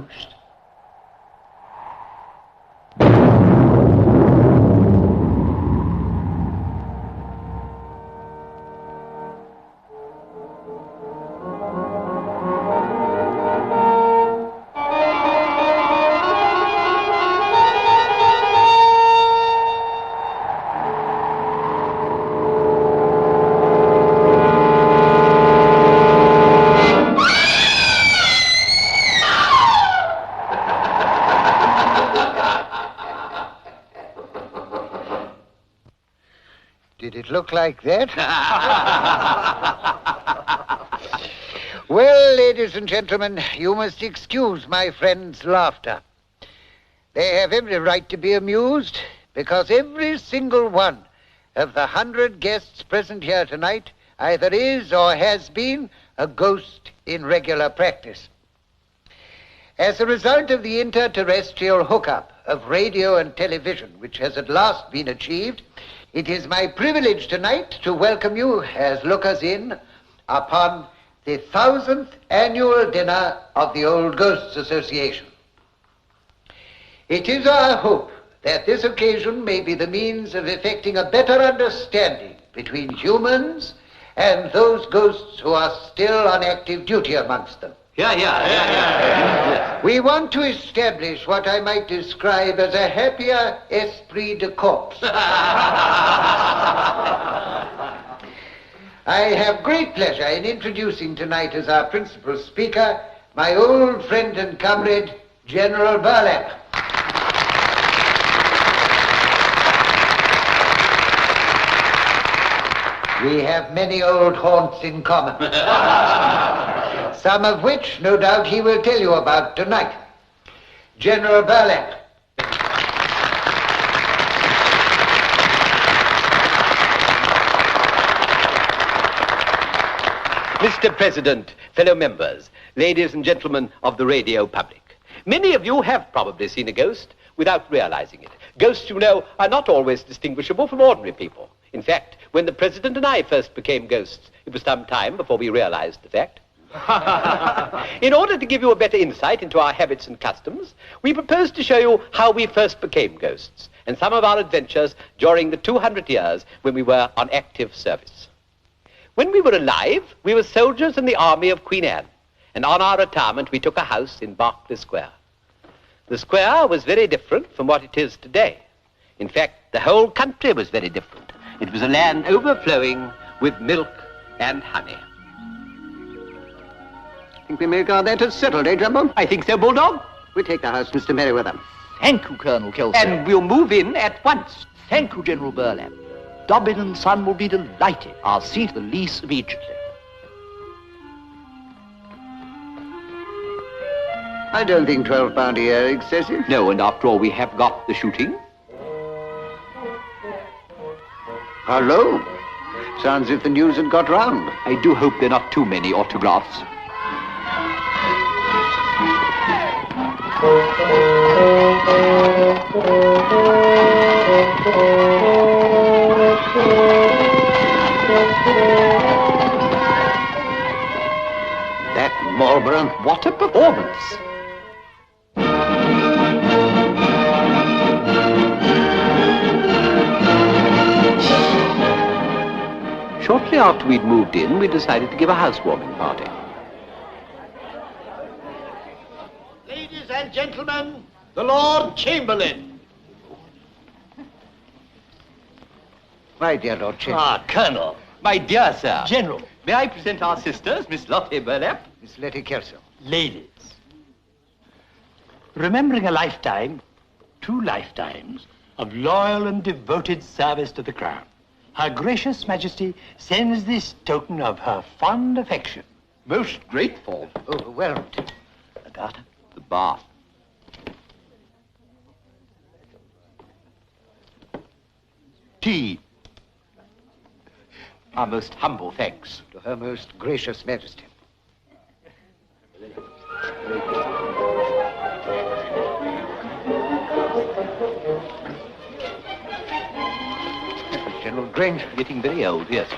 amused. Did it look like that? Well, ladies and gentlemen, you must excuse my friend's laughter. They have every right to be amused because every single one of the 100 guests present here tonight either is or has been a ghost in regular practice. As a result of the interterrestrial hookup of radio and television, which has at last been achieved, it is my privilege tonight to welcome you as lookers-in upon the 1000th annual dinner of the Old Ghosts Association. It is our hope that this occasion may be the means of effecting a better understanding between humans and those ghosts who are still on active duty amongst them. Yeah. We want to establish what I might describe as a happier esprit de corps. I have great pleasure in introducing tonight as our principal speaker my old friend and comrade, General Burlap. We have many old haunts in common. Some of which, no doubt, he will tell you about tonight. General Burlap. Mr. President, fellow members, ladies and gentlemen of the radio public, many of you have probably seen a ghost without realizing it. Ghosts, you know, are not always distinguishable from ordinary people. In fact, when the President and I first became ghosts, it was some time before we realized the fact. In order to give you a better insight into our habits and customs, we propose to show you how we first became ghosts and some of our adventures during the 200 years when we were on active service. When we were alive, we were soldiers in the army of Queen Anne, and on our retirement we took a house in Berkeley Square. The square was very different from what it is today. In fact, the whole country was very different. It was a land overflowing with milk and honey. Think we may regard that as settled, eh, Jumbo? I think so, Bulldog. We take the house, Mr. Merriweather. Thank you, Colonel Kelso. And we'll move in at once. Thank you, General Burlap. Dobbin and Son will be delighted. I'll see to the lease immediately. I don't think £12 a year excessive. No, and after all, we have got the shooting. Hello. Sounds as if the news had got round. I do hope there are not too many autographs. That Marlborough, What a performance! Shortly after we'd moved in, we decided to give a housewarming party. Ladies and gentlemen, the Lord Chamberlain. My dear Lord Chamberlain. Ah, Colonel. My dear sir. General. May I present our sisters, Miss Lottie Burlap? Miss Letty Kelso. Ladies. Remembering a lifetime, 2 lifetimes, of loyal and devoted service to the Crown, Her Gracious Majesty sends this token of her fond affection. Most grateful. Overwhelmed. The garter, the bath. Tea. Our most humble thanks. To Her Most Gracious Majesty. General Granger. Getting very old, yes.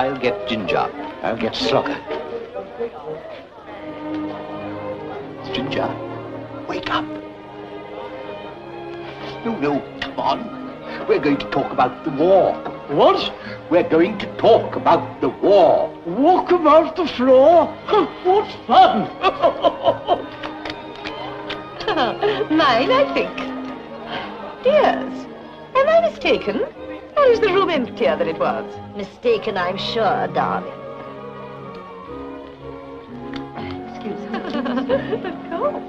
I'll get Ginger. I'll get Slogger. Ginger, wake up. No, come on. We're going to talk about the war. What? We're going to talk about the war. Walk about the floor? What fun! Mine, I think. Dears, am I mistaken? Or is the room emptier than it was? Mistaken, I'm sure, darling. Of course.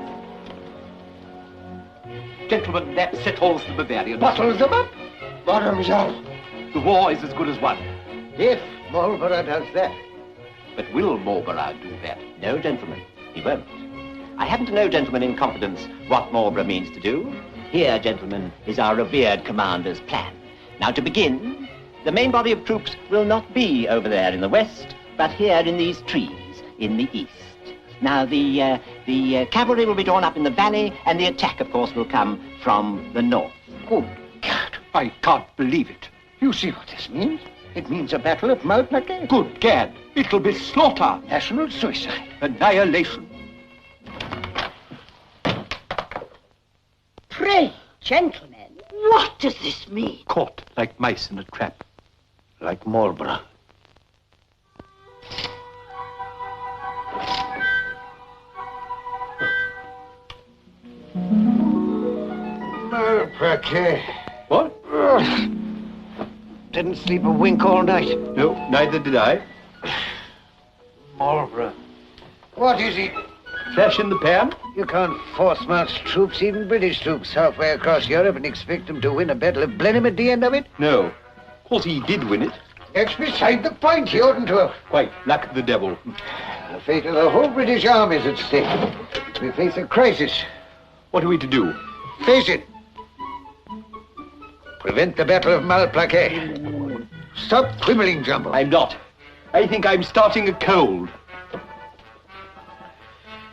Gentlemen, that settles the Bavarians. Bottles them up. Bottoms up. The war is as good as won. If Marlborough does that. But will Marlborough do that? No, gentlemen, he won't. I happen to know, gentlemen, in confidence, what Marlborough means to do. Here, gentlemen, is our revered commander's plan. Now, to begin, the main body of troops will not be over there in the west, but here in these trees in the east. Now, the cavalry will be drawn up in the valley, and the attack, of course, will come from the north. Good God. I can't believe it. You see what this means? It means a battle at Malplaquet. Good gad, it'll be slaughter, National suicide. annihilation. Pray, gentlemen, what does this mean? Caught like mice in a trap. Like Marlborough. Malplaquet. What? Didn't sleep a wink all night. No, neither did I. Marlborough. What is it? Flash in the pan? You can't force march troops, even British troops, halfway across Europe and expect them to win a battle of Blenheim at the end of it. No. Of course he did win it. That's beside the point. He oughtn't to have. Quite luck of the devil. The fate of the whole British army is at stake. We face a crisis. What are we to do? Face it. Prevent the Battle of Malplaquet. Stop quibbling, Jumbo. I'm not. I think I'm starting a cold.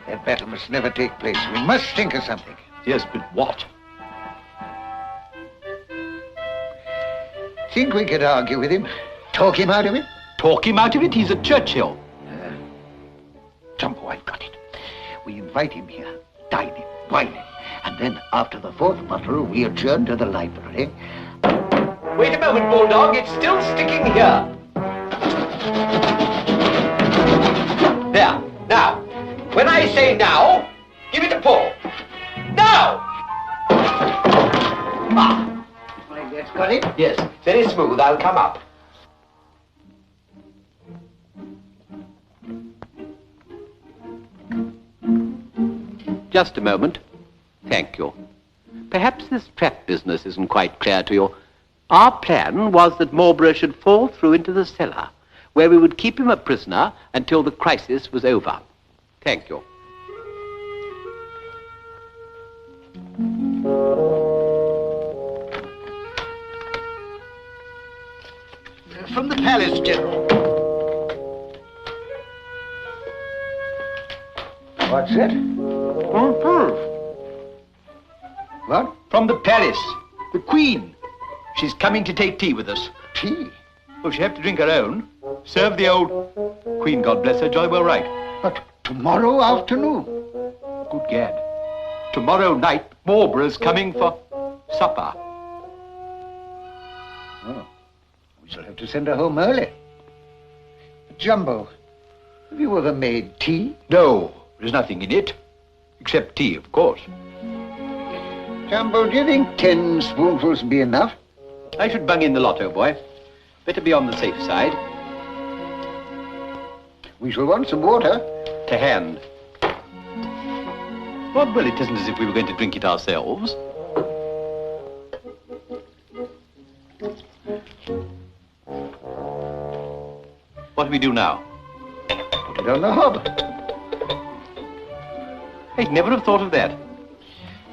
That battle must never take place. We must think of something. Yes, but what? Think we could argue with him? Talk him out of it? Talk him out of it? He's a Churchill. Jumbo, I've got it. We invite him here, dine him, wine him, and then after the fourth bottle, we adjourn to the library. Wait a moment, Bulldog. It's still sticking here. There. Now. When I say now, give it a pull. Now! Ah. Like that's got it? Yes, very smooth. I'll come up. Just a moment. Thank you. Perhaps this trap business isn't quite clear to you. Our plan was that Marlborough should fall through into the cellar, where we would keep him a prisoner until the crisis was over. Thank you. From the palace, General. What's that? What? From the palace. The Queen. She's coming to take tea with us. Tea? Well, she'll have to drink her own. Serve the old Queen, God bless her, jolly well right. But tomorrow afternoon. Good gad. Tomorrow night, Marlborough's coming for supper. Oh, we shall have to send her home early. Jumbo, have you ever made tea? No, there's nothing in it. Except tea, of course. Jumbo, do you think 10 spoonfuls would be enough? I should bung in the lotto, boy. Better be on the safe side. We shall want some water. To hand. Well, it isn't as if we were going to drink it ourselves. What do we do now? Put it on the hob. I'd never have thought of that.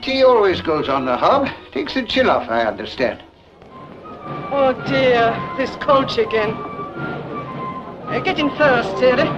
Tea always goes on the hob. Takes the chill off, I understand. Oh, dear. This cold chicken. Get in first, Terry.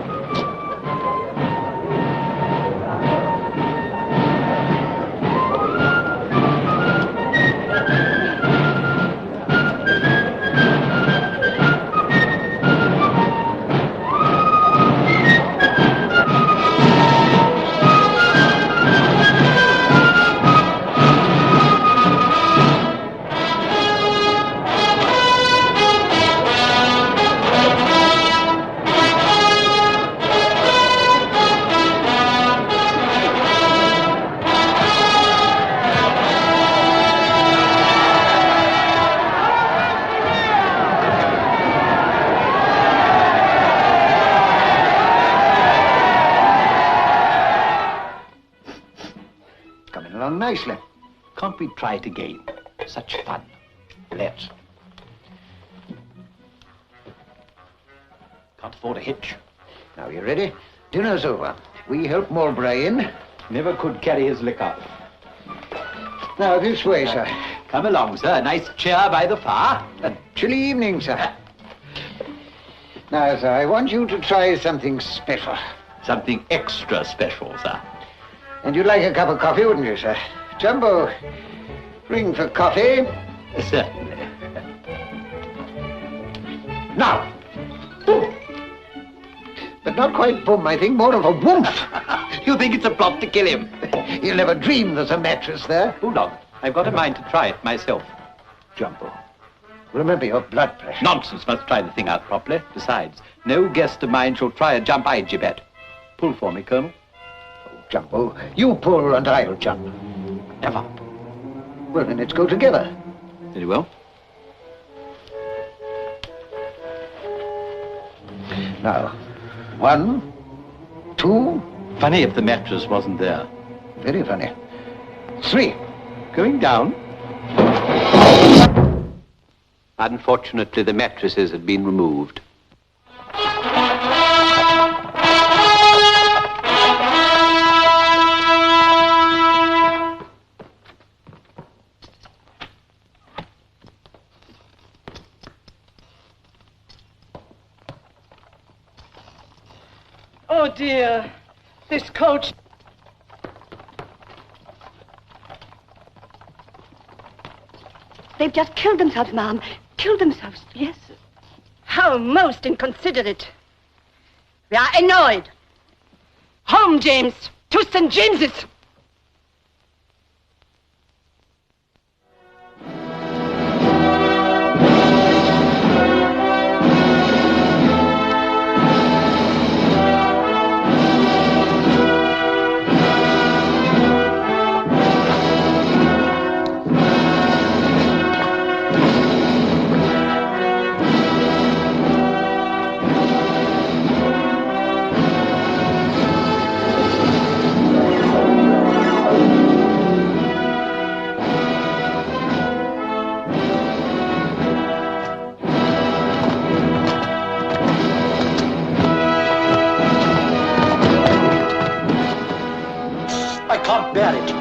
nicely. Can't we try it again? Such fun. Let's. Can't afford a hitch. Now, you ready? Dinner's over. We help Mulberry in. Never could carry his liquor. Now, this way, sir. Come along, sir. A nice chair by the fire. A chilly evening, sir. Now, sir, I want you to try something special. Something extra special, sir. And you'd like a cup of coffee, wouldn't you, sir? Jumbo, ring for coffee. Certainly. Now. Boom. But not quite boom, I think, more of a woof. You think it's a plot to kill him? You'll never dream there's a mattress there. Bulldog, I've got a mind to try it myself. Jumbo. Remember your blood pressure. Nonsense, must try the thing out properly. Besides, no guest of mine shall try a jump I gibbet. Pull for me, Colonel. Oh, Jumbo, you pull and I'll jump. Never. Well, then let's go together. Very well. Now, 1, 2. Funny if the mattress wasn't there. Very funny. 3. Going down. Unfortunately, the mattresses had been removed. Oh, dear. This coach... They've just killed themselves, ma'am. Killed themselves. Yes. How most inconsiderate. We are annoyed. Home, James. To St. James's. I can't bear it.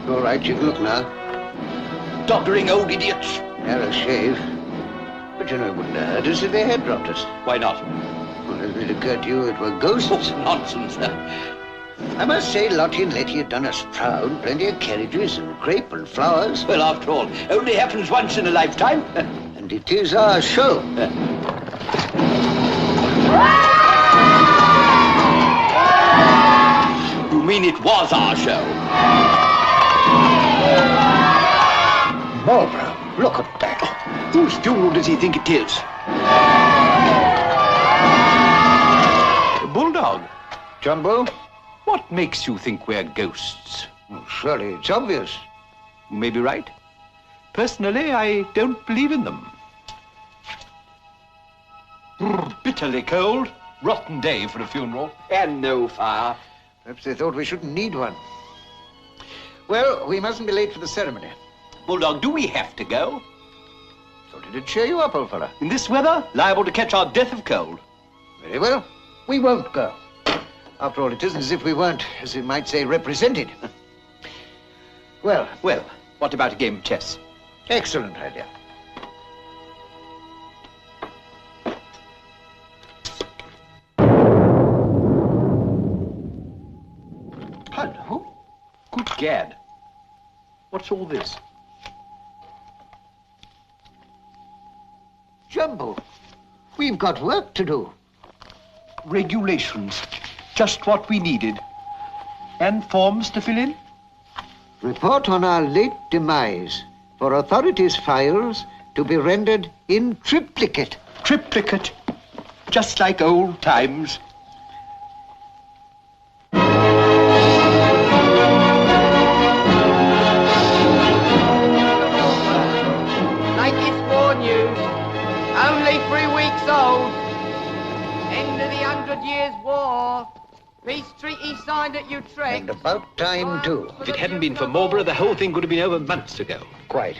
All right, you can look now. Doddering old idiots. Narrow shave. But you know, it wouldn't have hurt us if they had dropped us. Why not? Well, hasn't it occurred to you it were ghosts? Nonsense, sir. I must say, Lottie and Letty have done us proud. Plenty of carriages and crepe and flowers. Well, after all, only happens once in a lifetime. And it is our show. You mean it was our show? Marlborough, look at that. Whose funeral does he think it is? Bulldog, Jumbo? what makes you think we're ghosts? Well, surely it's obvious. You may be right. Personally, I don't believe in them. Bitterly cold. Rotten day for a funeral. And no fire. Perhaps they thought we shouldn't need one. Well, we mustn't be late for the ceremony. Bulldog, do we have to go? So did it cheer you up, old fella? In this weather, liable to catch our death of cold. Very well. We won't go. After all, it isn't as if we weren't, as you might say, represented. Well, Well, what about a game of chess? excellent idea. Hello? Good gad. What's all this? Jumbo, we've got work to do. Regulations. Just what we needed. And forms to fill in? Report on our late demise for authorities' files to be rendered in triplicate. Triplicate. Just like old times. Like this war news. 100 Years' War. Peace treaty signed at Utrecht. And about time, too. If it hadn't been for Marlborough, the whole thing would have been over months ago. Quite.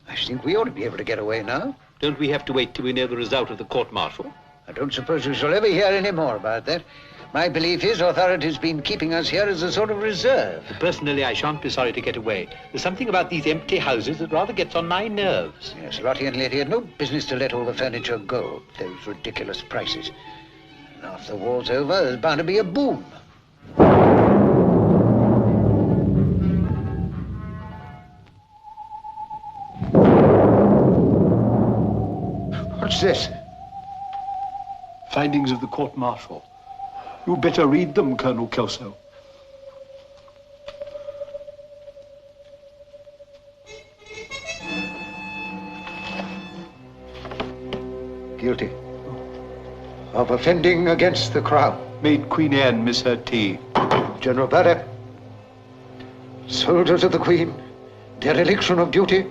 I think we ought to be able to get away now. Don't we have to wait till we know the result of the court-martial? I don't suppose we shall ever hear any more about that. My belief is authority's been keeping us here as a sort of reserve. Personally, I shan't be sorry to get away. There's something about these empty houses that rather gets on my nerves. Yes, Lottie and Letty had no business to let all the furniture go at those ridiculous prices. And after the war's over, there's bound to be a boom. What's this? Findings of the court-martial. You better read them, Colonel Kelso. Guilty of offending against the crown. Made Queen Anne miss her tea. General Braddock, soldiers of the Queen, dereliction of duty,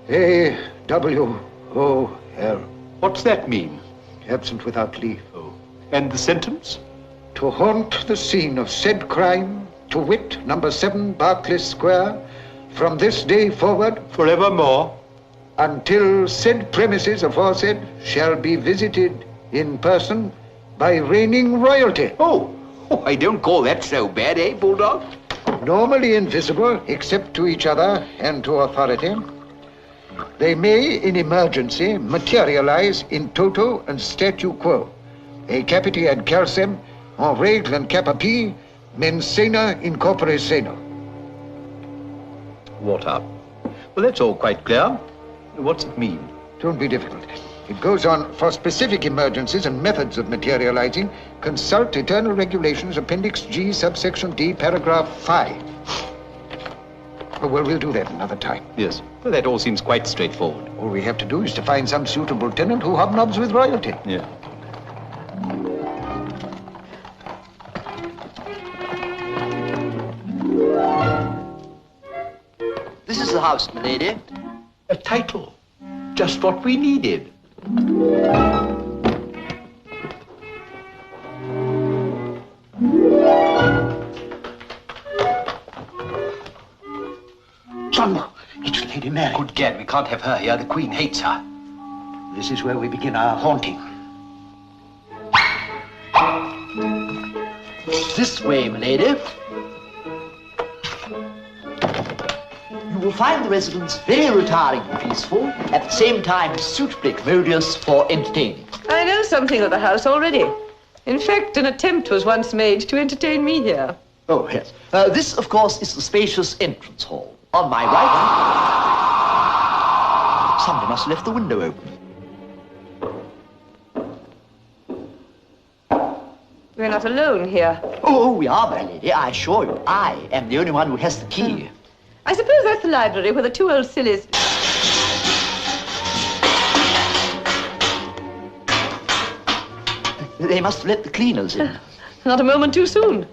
A.W.O.L. What's that mean? Absent without leave. Oh. And the sentence? To haunt the scene of said crime, to wit, number 7 Berkeley Square, from this day forward, Forevermore. until said premises aforesaid shall be visited in person by reigning royalty. Oh, I don't call that so bad, eh, Bulldog? Normally invisible except to each other and to authority, they may, in emergency, materialize in toto and statu quo. E capiti ad calcem, en règle and capapi, mens sena in corpore seno. What up? Well, that's all quite clear. What's it mean? Don't be difficult. It goes on, for specific emergencies and methods of materializing, consult Eternal Regulations, Appendix G, subsection D, paragraph 5. Oh, well, we'll do that another time. Yes. Well, that all seems quite straightforward. All we have to do is to find some suitable tenant who hobnobs with royalty. Yeah. This is the house, milady. A title. Just what we needed. John, it's Lady Mary. Good gad, we can't have her here. The Queen hates her. This is where we begin our haunting. This way, milady. You will find the residence very retiring and peaceful, at the same time suitably commodious for entertaining. I know something of the house already. In fact, an attempt was once made to entertain me here. Oh, yes. This, of course, is the spacious entrance hall. On my right... Somebody must have left the window open. We're not alone here. Oh, we are, my lady, I assure you. I am the only one who has the key. I suppose that's the library where the two old sillies... They must have let the cleaners in. Not a moment too soon.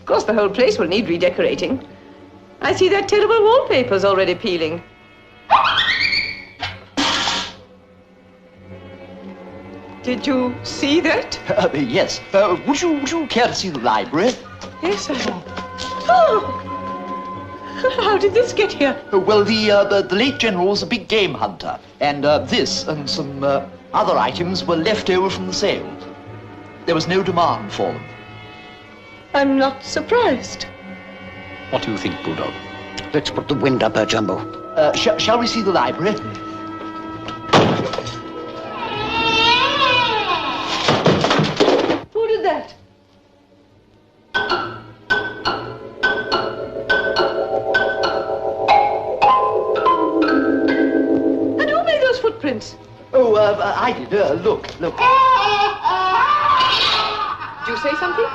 Of course, the whole place will need redecorating. I see their terrible wallpapers already peeling. Did you see that? Yes. Would you care to see the library? Yes, I... Oh! How did this get here? Well, the late general was a big game hunter, and this and some other items were left over from the sale. There was no demand for them. I'm not surprised. What do you think, Bulldog? Let's put the wind up, Jumbo. Shall we see the library? Who did that? And who made those footprints? Oh, I did. Look. Did you say something?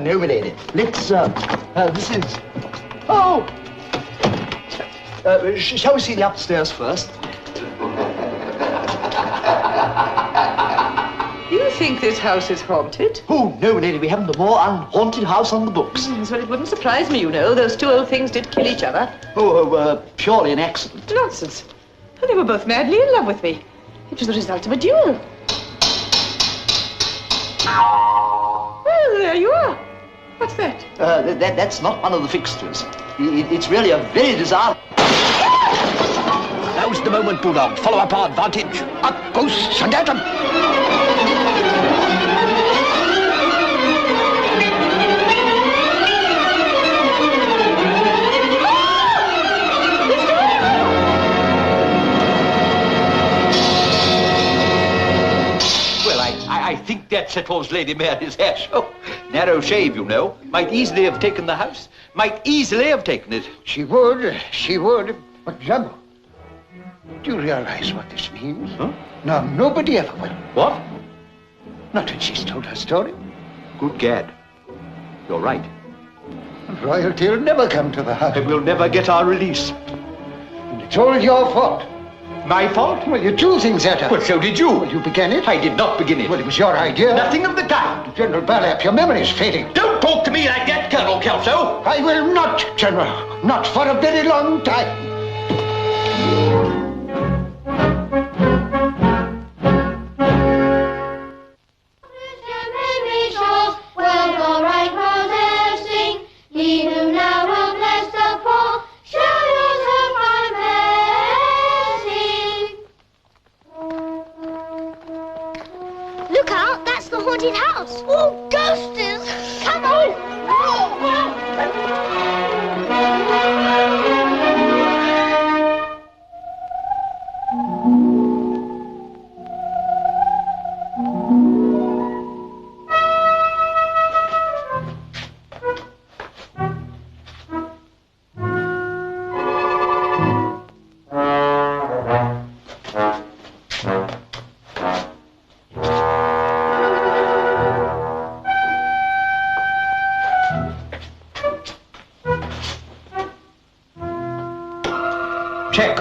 No, milady. Let's, this is... Oh! Shall we see the upstairs first? You think this house is haunted? Oh, no, milady, we haven't a more unhaunted house on the books. Well, it wouldn't surprise me, you know. Those two old things did kill each other. Purely an accident. Nonsense. And they were both madly in love with me. It was the result of a duel. What's that? That's not one of the fixtures. It's really a very desirable... Now's the moment, Bulldog. Follow up our advantage. Up, ghosts, and at them! I think that settles Lady Mary's hair show. Narrow shave, you know. Might easily have taken the house. Might easily have taken it. She would. But, General, do you realize what this means? Huh? No, nobody ever will. What? Not when she's told her story. Good gad. You're right. Royalty will never come to the house. And we'll never get our release. And it's all your fault. My fault? Well, you threw things at her. Well, so did you. Well, you began it. I did not begin it. Well, it was your idea. Nothing of the kind. General Burlap, your memory's fading. Don't talk to me like that, Colonel Kelso. I will not, General. Not for a very long time. Look out, that's the haunted house. Oh, ghosters! Come on! Check.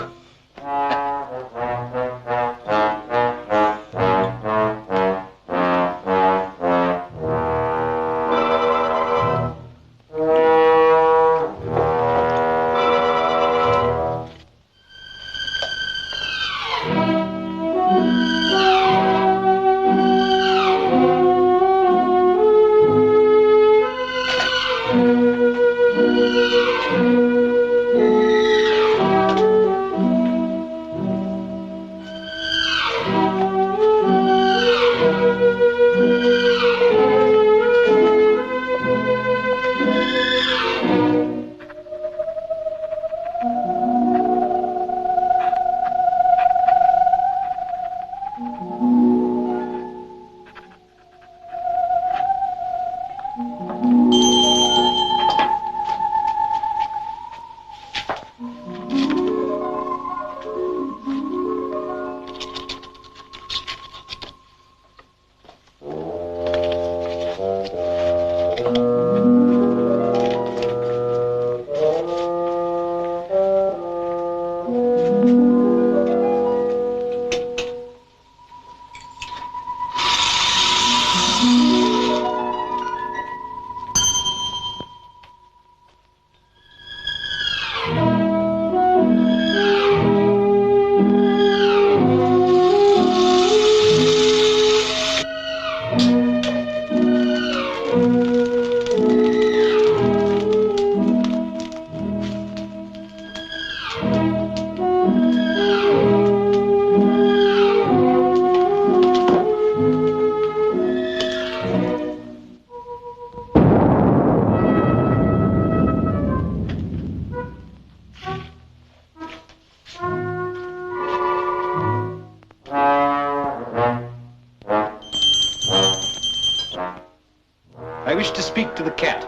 I wish to speak to the cat.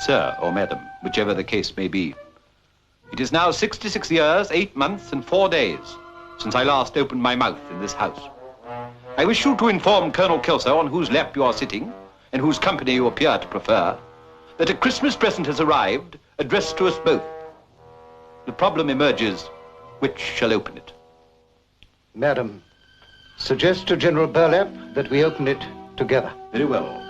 Sir or madam, whichever the case may be. It is now 66 years, 8 months, and 4 days since I last opened my mouth in this house. I wish you to inform Colonel Kelso, on whose lap you are sitting, and whose company you appear to prefer, that a Christmas present has arrived, addressed to us both. The problem emerges, which shall open it? Madam, suggest to General Burlap that we open it together. Very well.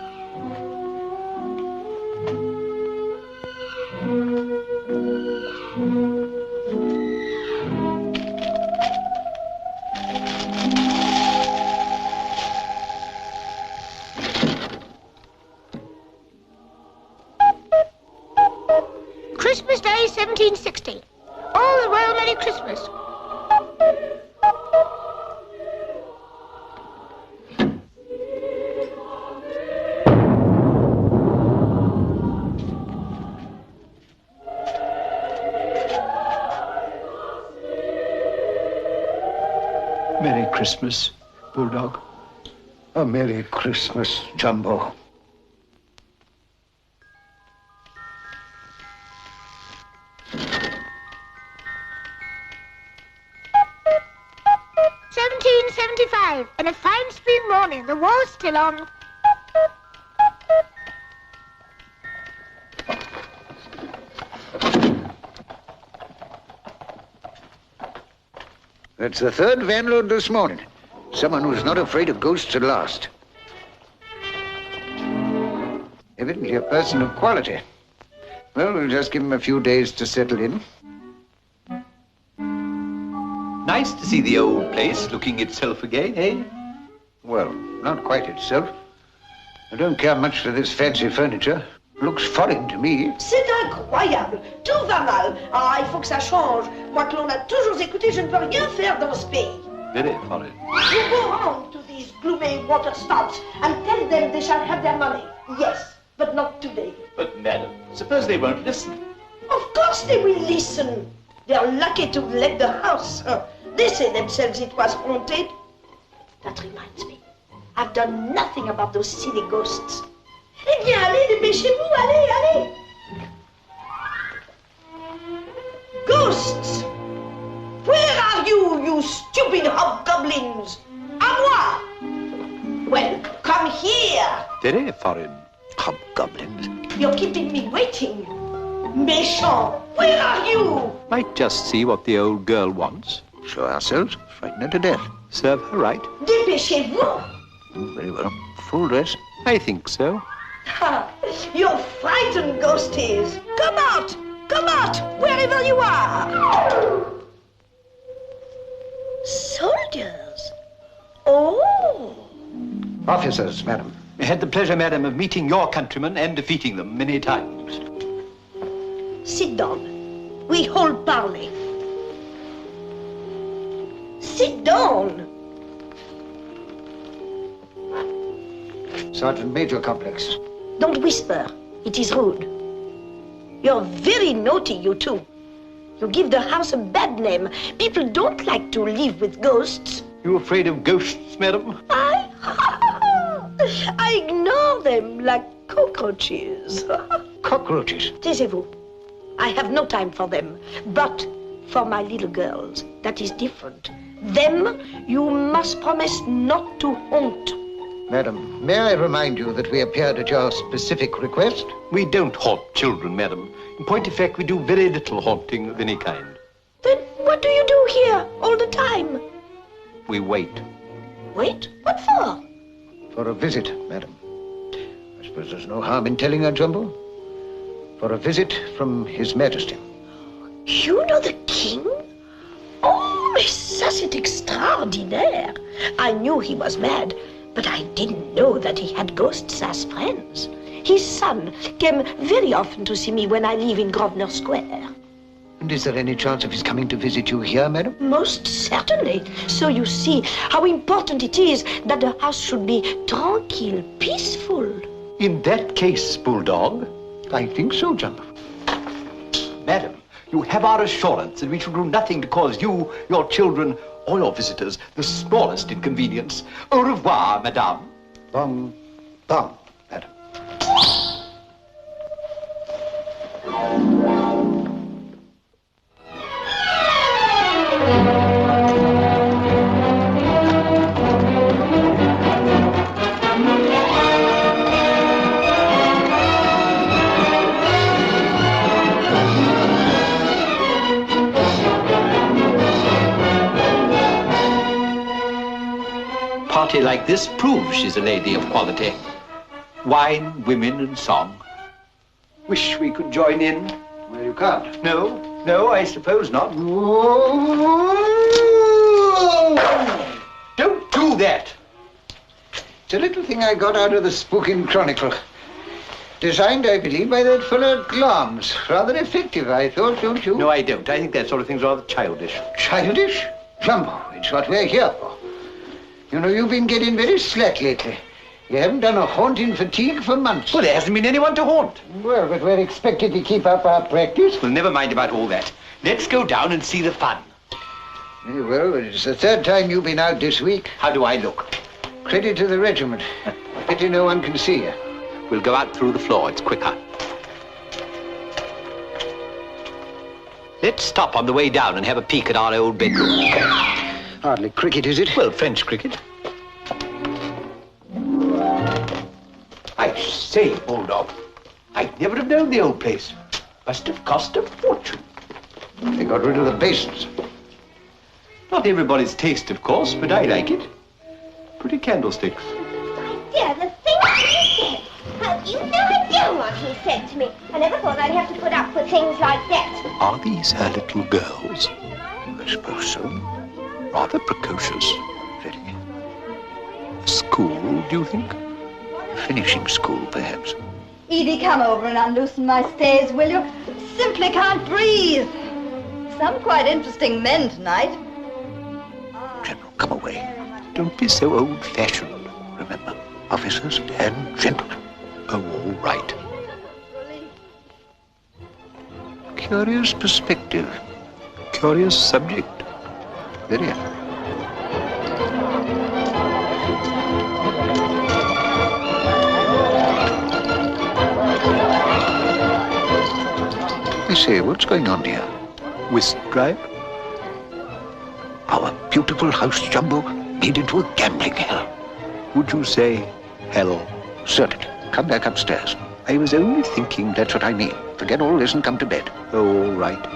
Christmas, Bulldog. A Merry Christmas, Jumbo. $17.75, and a fine spring morning. The war's still on. That's the third van load this morning. Someone who's not afraid of ghosts at last. Evidently a person of quality. Well, we'll just give him a few days to settle in. Nice to see the old place looking itself again, eh? Well, not quite itself. I don't care much for this fancy furniture. Looks foreign to me. C'est incroyable. Tout va mal. Ah, il faut que ça change. Moi que l'on a toujours écouté, je ne peux rien faire dans ce pays. Very foreign. You go round to these gloomy water spouts and tell them they shall have their money. Yes, but not today. But, madam, suppose they won't listen. Of course they will listen. They're lucky to have left the house. They say themselves it was haunted. That reminds me. I've done nothing about those silly ghosts. Eh bien, allez, dépêchez-vous, allez, allez. Ghosts! Where are you, you stupid hobgoblins? À moi! Well, come here. Very foreign. Hobgoblins. You're keeping me waiting. Méchant, where are you? Might just see what the old girl wants. Show ourselves, frighten her to death. Serve her right. Dépêchez-vous. Very well. Full dress? I think so. Ha! You're frightened, ghosties. Come out, wherever you are. Soldiers. Oh. Officers, madam. I had the pleasure, madam, of meeting your countrymen and defeating them many times. Sit down. We hold parley. Sit down. Sergeant Major Complex. Don't whisper. It is rude. You're very naughty, you two. You give the house a bad name. People don't like to live with ghosts. You afraid of ghosts, madam? I ignore them like cockroaches. Cockroaches? Taisez-vous. I have no time for them. But for my little girls, that is different. Them, you must promise not to haunt. Madam, may I remind you that we appeared at your specific request? We don't haunt children, madam. In point of fact, we do very little haunting of any kind. Then what do you do here all the time? We wait. Wait? What for? For a visit, madam. I suppose there's no harm in telling her, Jumbo. For a visit from His Majesty. You know the king? Oh, mais ça c'est extraordinaire. I knew he was mad, but I didn't know that he had ghosts as friends. His son came very often to see me when I live in Grosvenor Square. And is there any chance of his coming to visit you here, madam? Most certainly. So you see how important it is that the house should be tranquil, peaceful. In that case, Bulldog. I think so, Jumbo. Madam, you have our assurance that we shall do nothing to cause you, your children, or your visitors the smallest inconvenience. Au revoir, madame. Bon, madam. Party like this proves she's a lady of quality. Wine, women, and song. Wish we could join in. Well, you can't. No, I suppose not. Don't do that. It's a little thing I got out of the Spooking Chronicle. Designed, I believe, by that fellow Glams. Rather effective, I thought, don't you? No, I don't. I think that sort of thing's rather childish. Childish? Jumbo, it's what we're here for. You know, you've been getting very slack lately. You haven't done a haunting fatigue for months. Well, there hasn't been anyone to haunt. Well, but we're expected to keep up our practice. Well, never mind about all that. Let's go down and see the fun. Well, it's the third time you've been out this week. How do I look? Credit to the regiment. Pity no one can see you. We'll go out through the floor. It's quicker. Let's stop on the way down and have a peek at our old bedroom. Hardly cricket, is it? Well, French cricket. I say, Bulldog, I'd never have known the old place. Must have cost a fortune. They got rid of the basins. Not everybody's taste, of course, but I like it. Pretty candlesticks. Dear, the things he said. Well, you no idea what he said to me. I never thought I'd have to put up with things like that. Are these her little girls? I suppose so. Rather precocious. Very. School, do you think? Finishing school, perhaps. Edie, come over and unloosen my stays, will you? Simply can't breathe. Some quite interesting men tonight. General, come away. Don't be so old-fashioned. Remember, officers and gentlemen. Oh, all right. Curious perspective. Curious subject. Very. I say, what's going on here? Whist drive? Our beautiful house, Jumbo, made into a gambling hell. Would you say hell? Certainly. Come back upstairs. I was only thinking that's what I mean. Forget all this and come to bed. Oh, all right.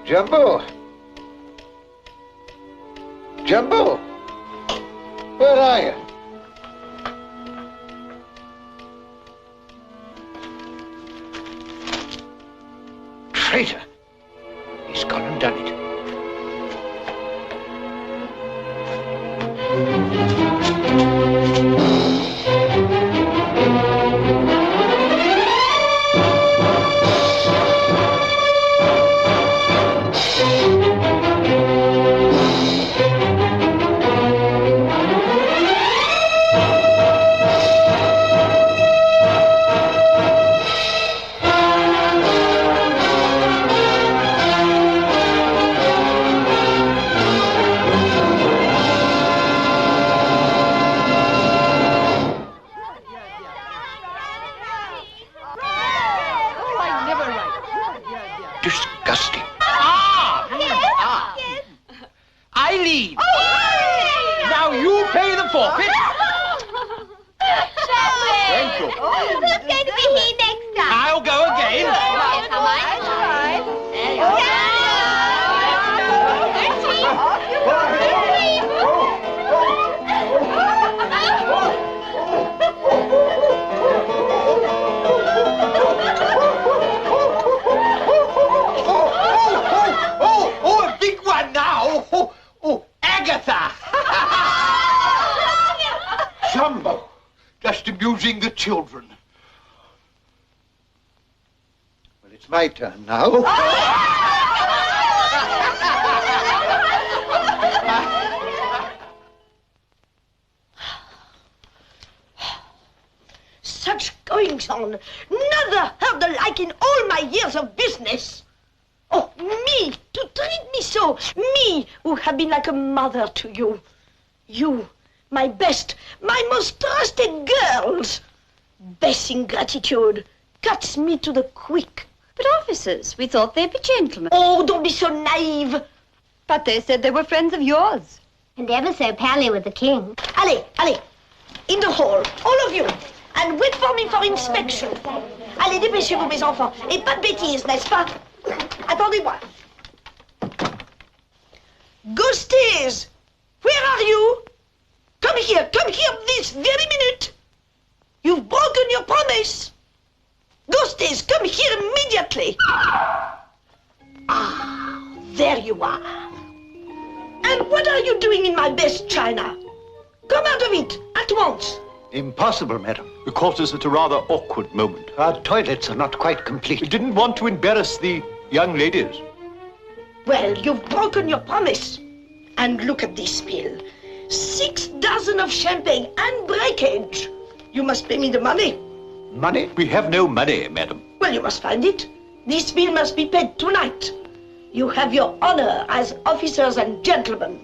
Jumbo! Jumbo! Where are you? Traitor! He's gone and done it. Disgusting. I lead. Now you pay the forfeit. Thank you. Who's going to be here next time? I'll go again. Oh, a big one now. Oh, Agatha. Jumbo, just amusing the children. Well, it's my turn now. Such goings on. Never heard the like in all my years of business. Oh, me, to treat me so. Me, who have been like a mother to you. You, my best, my most trusted girls. Base ingratitude cuts me to the quick. But officers, we thought they'd be gentlemen. Oh, don't be so naive. But they said they were friends of yours. And ever so pally with the king. Allez, allez, in the hall, all of you, and wait for me for inspection. Allez, dépêchez-vous, mes enfants, et pas de bêtises, n'est-ce pas? Attendez-moi. Ghosties, where are you? Come here this very minute. You've broken your promise. Ghosties, come here immediately. Ah, there you are. And what are you doing in my best china? Come out of it at once. Impossible, madam. You caught us at a rather awkward moment. Our toilets are not quite complete. We didn't want to embarrass the young ladies. Well, you've broken your promise. And look at this bill. 6 dozen of champagne and breakage. You must pay me the money. Money? We have no money, madam. Well, you must find it. This bill must be paid tonight. You have your honor as officers and gentlemen.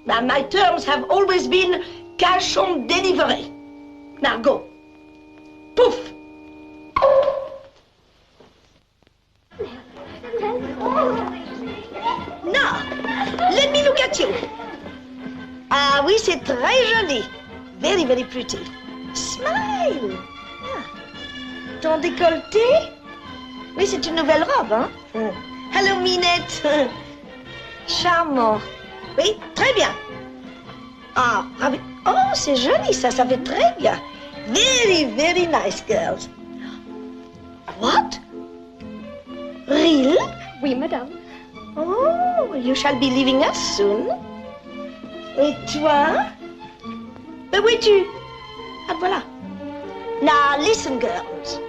Now, my terms have always been cash on delivery. Now, go. Poof! Now, let me look at you. Ah, oui, c'est très joli. Very, very pretty. Smile. Ah. Ton décolleté? Oui, c'est une nouvelle robe, hein? Hello, Minette. Charmant. Oui, très bien. Ah, oh, c'est joli, ça fait très bien. Very, very nice girls. What? Really? Oui, madame. Oh, you shall be leaving us soon. Et toi? Mais où es-tu? Ah, voilà. Now, listen, girls.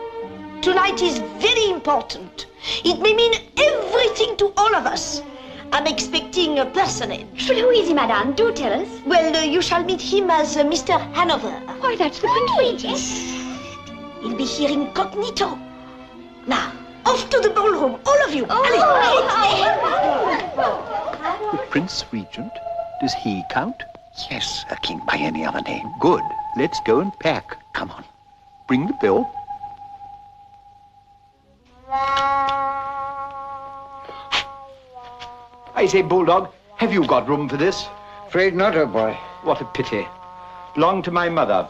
Tonight is very important. It may mean everything to all of us. I'm expecting a personage. But who is he, madame? Do tell us. Well, you shall meet him as Mr. Hanover. Why, that's the Prince Regent. He'll be here incognito. Now, off to the ballroom, all of you. Allez. The Prince Regent? Does he count? Yes, a king by any other name. Good. Let's go and pack. Come on. Bring the bill. I say, Bulldog, have you got room for this? Afraid not, old boy. What a pity. Belonged to my mother.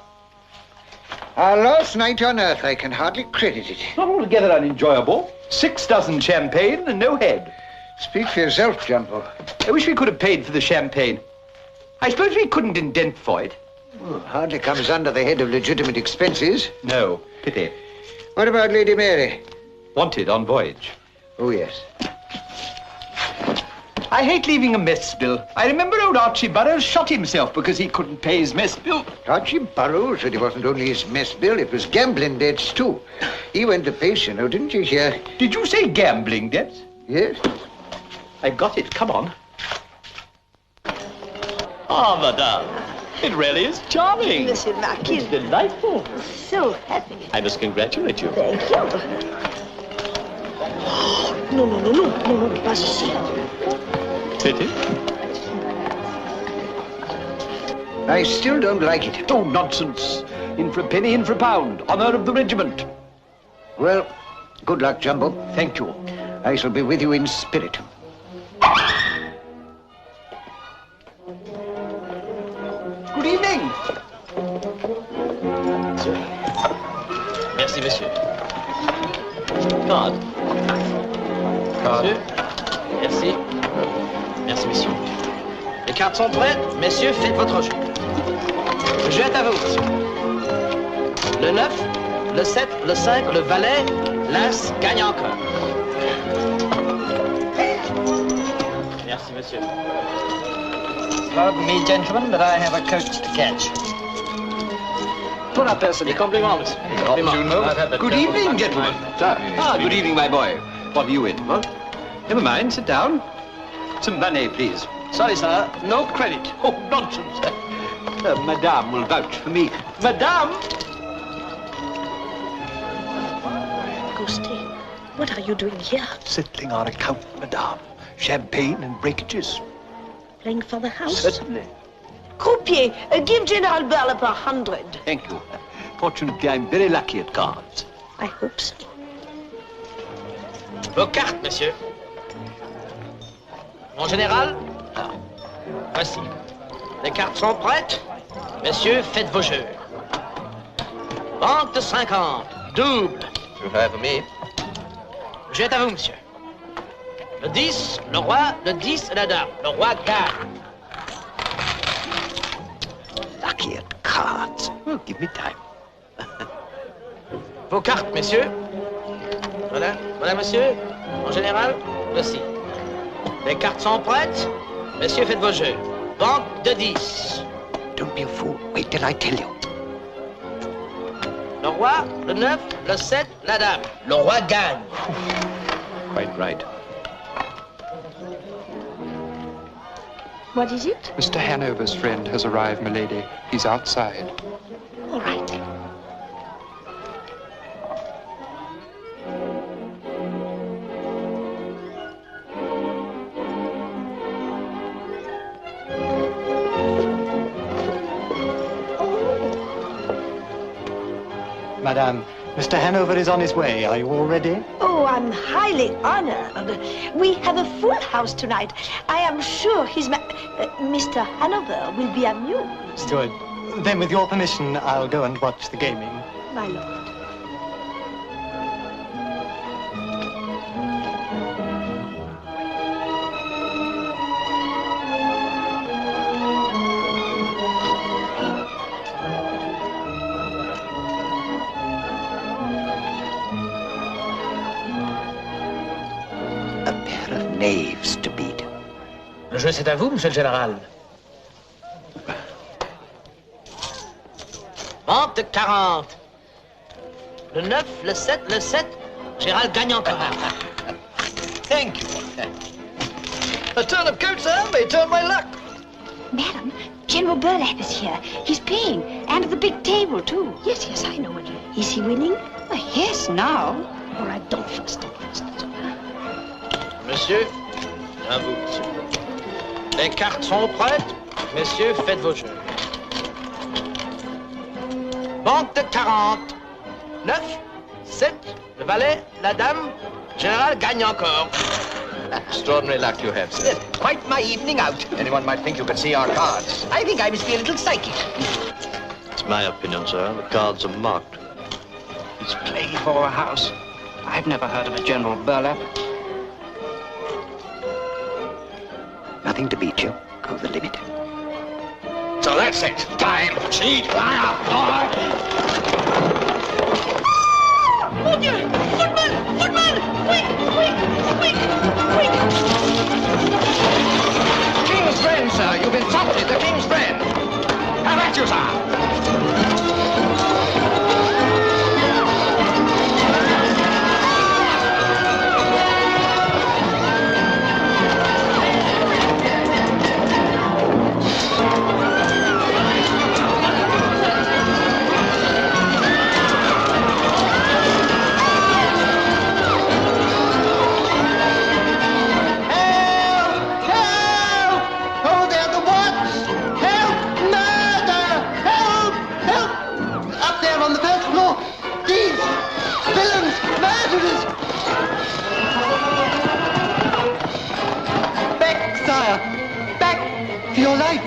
Our last night on earth, I can hardly credit it. Not altogether unenjoyable. 6 dozen champagne and no head. Speak for yourself, Jumbo. I wish we could have paid for the champagne. I suppose we couldn't indent for it. Well, hardly comes under the head of legitimate expenses. No, pity. What about Lady Mary? Wanted on voyage. Oh, yes. I hate leaving a mess bill. I remember old Archie Burroughs shot himself because he couldn't pay his mess bill. Archie Burroughs said it wasn't only his mess bill, it was gambling debts, too. He went to face, you know, didn't you hear? Did you say gambling debts? Yes. I got it. Come on. Ah, madame. It really is charming. Monsieur le Marquis. It's delightful. So happy. I must congratulate you. Thank you. Non, pas ici. Pity? I still don't like it. Oh, nonsense. In for a penny, in for a pound. Honor of the regiment. Well, good luck, Jumbo. Thank you. I shall be with you in spirit. Good evening. Merci, monsieur. Card. Monsieur. Merci. Merci, monsieur. Les cartes sont prêtes. Messieurs, faites votre jeu. Le jeu est à vous, monsieur. Le 9, le 7, le 5, le valet, l'as gagne encore. Merci, monsieur. Pardon me, gentlemen, but I have a coach to catch. Pour la personne. Les compliments, monsieur. Les compliments. Good evening, gentlemen. Good evening, my boy. What are you in? What? Never mind, sit down. Some money, please. Sorry, sir. No credit. Oh, nonsense. Madame will vouch for me. Madame! Ghosty, what are you doing here? Settling our account, madame. Champagne and breakages. Playing for the house? Certainly. Croupier, give General Burlap 100. Thank you. Fortunately, I'm very lucky at cards. I hope so. Vos cartes, monsieur. Mon général, voici. Les cartes sont prêtes. Messieurs, faites vos jeux. Banque de 50, double. You have me. Jeu à vous, monsieur. Le 10, le roi, le 10 et la dame. Le roi gagne. Lucky at cards. Oh, give me time. Vos cartes, messieurs. Voilà, voilà, monsieur. En général, voici. Les cartes sont prêtes. Messieurs, faites vos jeux. Banque de 10. Don't be a fool. Wait till I tell you. Le roi, le 9, le 7, la dame. Le roi gagne. Quite right. What is it? Mr. Hanover's friend has arrived, milady. He's outside. All right. Madame, Mr. Hanover is on his way. Are you all ready? Oh, I'm highly honored. We have a full house tonight. I am sure Mr. Hanover will be amused. Good. Then, with your permission, I'll go and watch the gaming. My lord. Knaves to beat. Le jeu, c'est à vous, monsieur le général. Banque de 40. Le 9, le 7, le 7. Gérald gagne encore. Thank you. A turn of coat, sir, may turn my luck. Madam, General Burlap is here. He's playing, and at the big table, too. Yes, yes, I know it. Is he winning? Oh, yes, now. All right, don't fuss, don't fuss. Monsieur, à vous, monsieur. Les cartes sont prêtes. Messieurs, faites vos jeux. Banque de 40. 9, 7, le valet, la dame. Général gagne encore. Extraordinary luck you have, sir. Quite my evening out. Anyone might think you could see our cards. I think I must be a little psychic. It's my opinion, sir. The cards are marked. It's played for a house. I've never heard of a General Burlap. Nothing to beat you. Go the limit. So that's it. Time. Cheat. Mon Dieu! Footman! Footman! Quick! Quick! Quick! Quick! King's friend, sir. You've insulted the king's friend. Have at you, sir. For your life.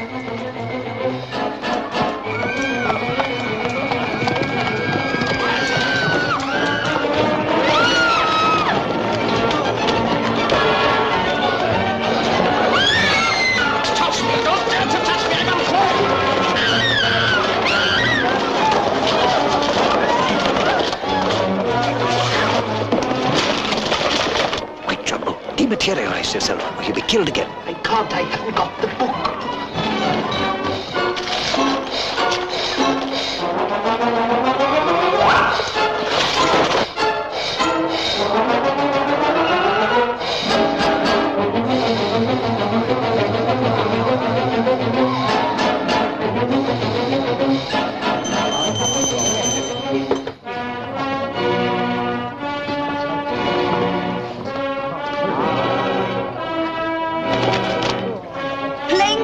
Touch me! Don't dare to touch me! I'm on White Jumbo, dematerialize yourself or you'll be killed again. I can't. I haven't got the book. Playing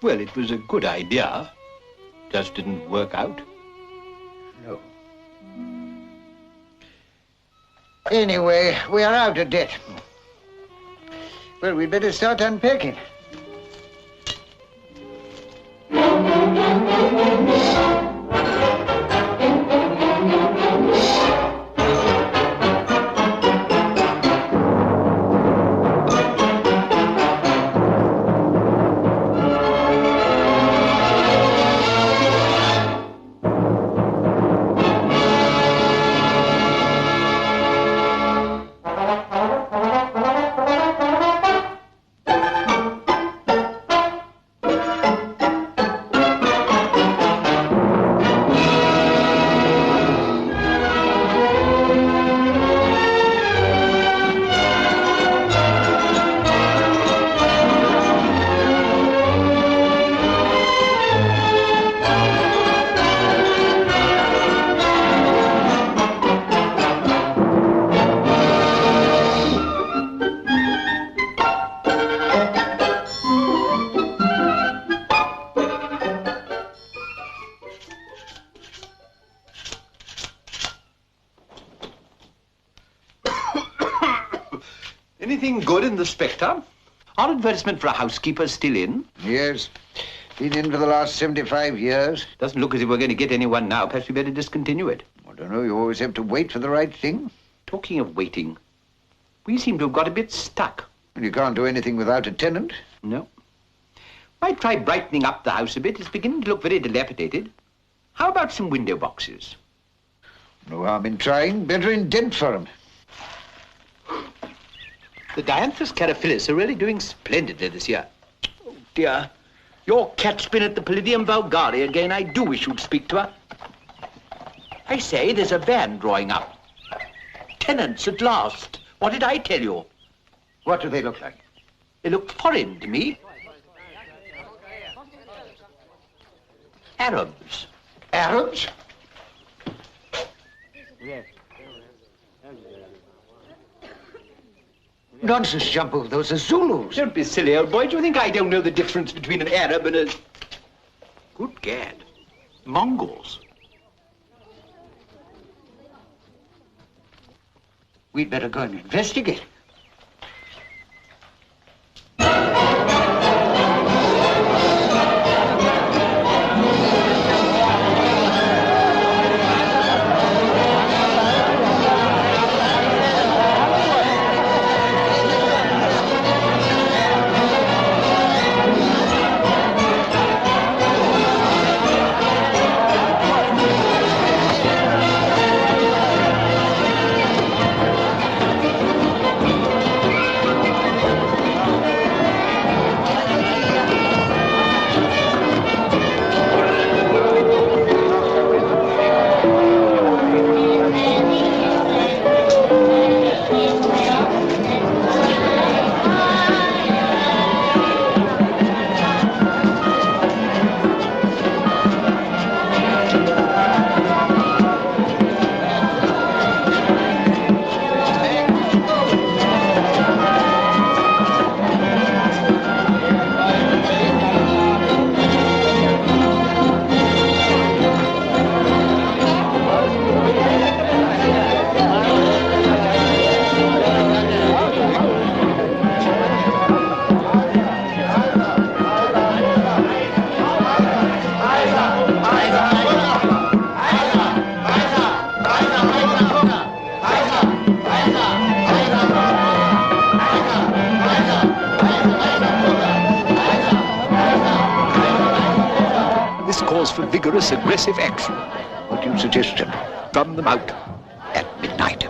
Well, it was a good idea. Just didn't work out. No. Anyway, we are out of debt. Well, we'd better start unpacking. Anything good in the Spectre? Our advertisement for a housekeeper still in? Yes. Been in for the last 75 years. Doesn't look as if we're going to get anyone now. Perhaps we better discontinue it. I don't know. You always have to wait for the right thing. Talking of waiting, we seem to have got a bit stuck. You can't do anything without a tenant. No. Might try brightening up the house a bit. It's beginning to look very dilapidated. How about some window boxes? No harm in trying. Better indent for 'em. The Dianthus caraphilus are really doing splendidly this year. Oh, dear. Your cat's been at the Palladium Vulgari again. I do wish you'd speak to her. I say, there's a van drawing up. Tenants at last. What did I tell you? What do they look like? They look foreign to me. Arabs. Arabs? Yes. Nonsense, Jumbo. Those are Zulus. Don't be silly, old boy. Do you think I don't know the difference between an Arab and a... Good gad. Mongols. We'd better go and investigate. For vigorous, aggressive action. What do you suggest, General? Run them out at midnight.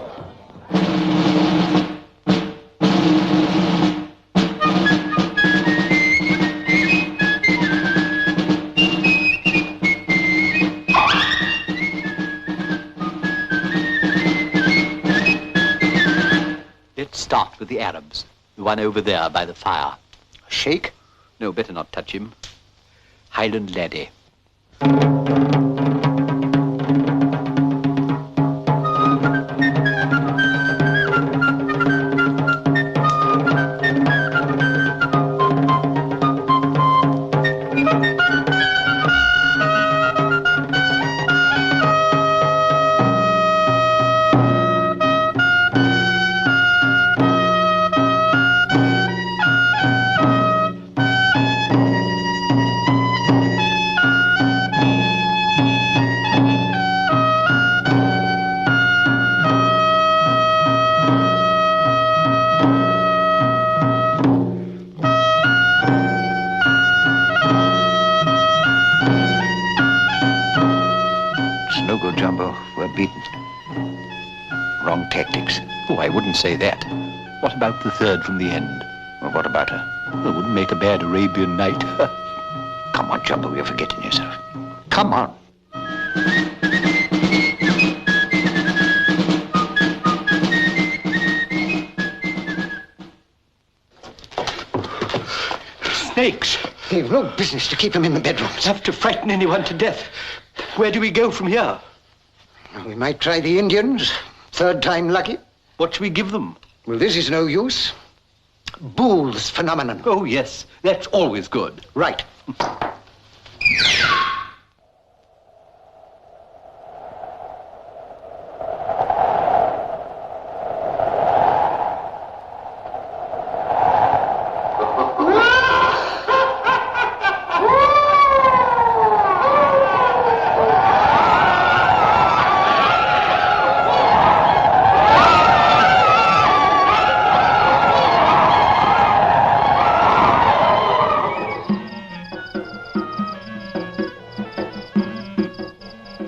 Let's start with the Arabs. The one over there by the fire. Sheikh? No, better not touch him. Highland laddie. Jumbo. We're beaten. Wrong tactics. Oh, I wouldn't say that. What about the third from the end? Well, what about her? Well, it wouldn't make a bad Arabian Night. Come on, Jumbo, you're forgetting yourself. Come on. Snakes. They've no business to keep them in the bedrooms. Have to frighten anyone to death. Where do we go from here? We might try the Indians. Third time lucky. What should we give them? Well, this is no use. Boole's phenomenon. Oh, yes. That's always good. Right.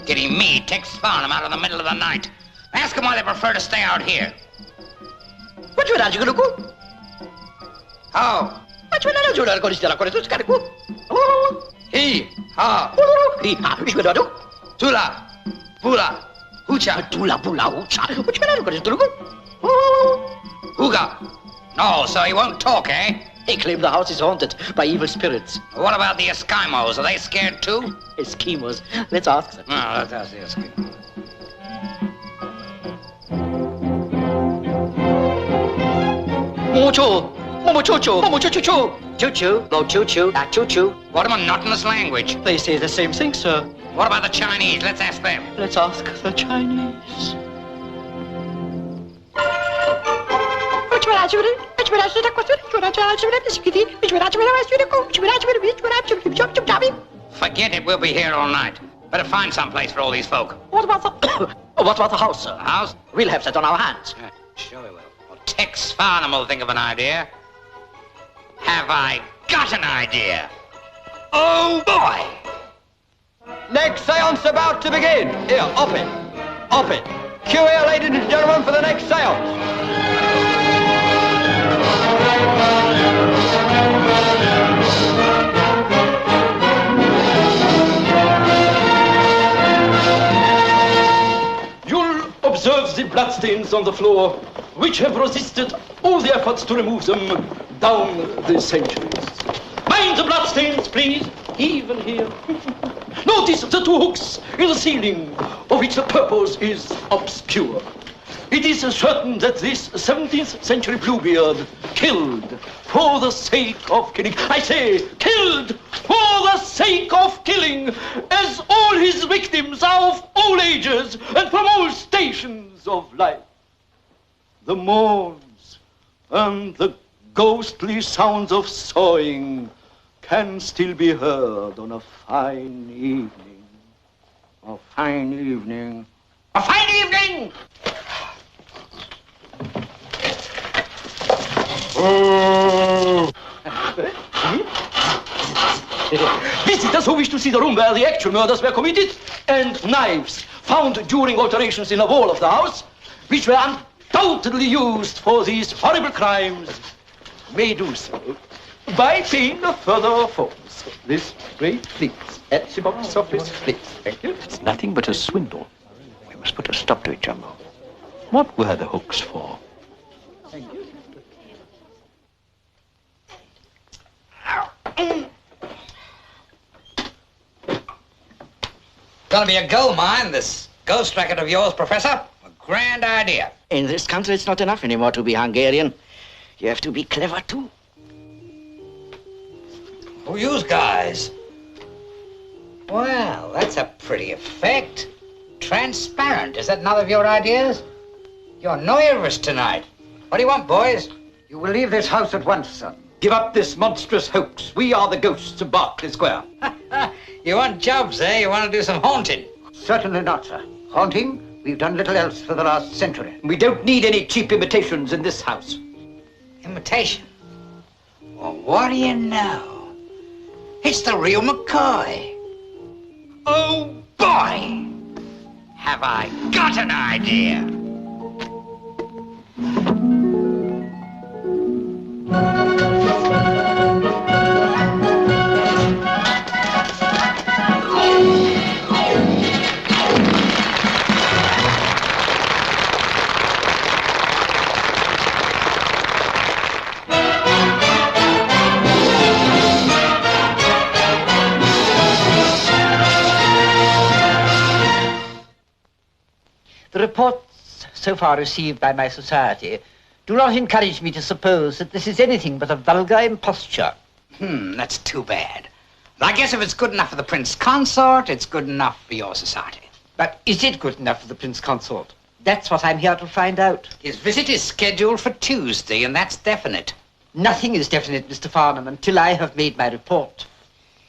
Getting me, Tex Farnham, out in the middle of the night. Ask them why they prefer to stay out here. What you want, you How? What you want, you want, He, ha. He, ha, which one do? Tula, pula, hucha. Tula, pula, hucha. Which one do? Huga. No, so he won't talk, eh? They claim the house is haunted by evil spirits. What about the Eskimos? Are they scared too? Eskimos? Let's ask them. No, let's ask the Eskimos. Mocho! Momo choo-choo! Momo choo-choo-choo! Choo-choo, go choo-choo, choo-choo. What a monotonous language. They say the same thing, sir. What about the Chinese? Let's ask them. Let's ask the Chinese. Forget it, we'll be here all night. Better find some place for all these folk. What about the... what about the house, sir? The house? We'll have that on our hands. Sure we will. Well, Tex Farnham will think of an idea. Have I got an idea? Oh, boy! Next seance about to begin. Here, up it. Up it. Cue here, ladies and gentlemen, for the next seance. You'll observe the bloodstains on the floor, which have resisted all the efforts to remove them down the centuries. Mind the bloodstains, please, even here. Notice the two hooks in the ceiling, of which the purpose is obscure. It is certain that this 17th century Bluebeard killed for the sake of killing. I say, killed for the sake of killing, as all his victims are of all ages and from all stations of life. The moans and the ghostly sounds of sawing can still be heard on a fine evening. A fine evening. A fine evening! Oh. Visitors who wish to see the room where the actual murders were committed, and knives found during alterations in the wall of the house, which were undoubtedly used for these horrible crimes, may do so by paying a further force. This great fleet at the box office, please. Thank you. It's nothing but a swindle. We must put a stop to it, Jumbo. What were the hooks for? Thank you. Gonna be a gold mine, this ghost racket of yours, Professor. A grand idea. In this country, it's not enough anymore to be Hungarian. You have to be clever, too. Who you guys? Well, that's a pretty effect. Transparent. Is that another of your ideas? You're nervous tonight. What do you want, boys? You will leave this house at once, son. Give up this monstrous hoax. We are the ghosts of Berkeley Square. You want jobs, eh? You want to do some haunting? Certainly not, sir. Haunting, we've done little else for the last century. We don't need any cheap imitations in this house. Imitation? Well, what do you know? It's the real McCoy. Oh, boy! Have I got an idea? The reports so far received by my society do not encourage me to suppose that this is anything but a vulgar imposture. That's too bad. I guess if it's good enough for the Prince Consort, it's good enough for your society. But is it good enough for the Prince Consort? That's what I'm here to find out. His visit is scheduled for Tuesday, and that's definite. Nothing is definite, Mr. Farnham, until I have made my report.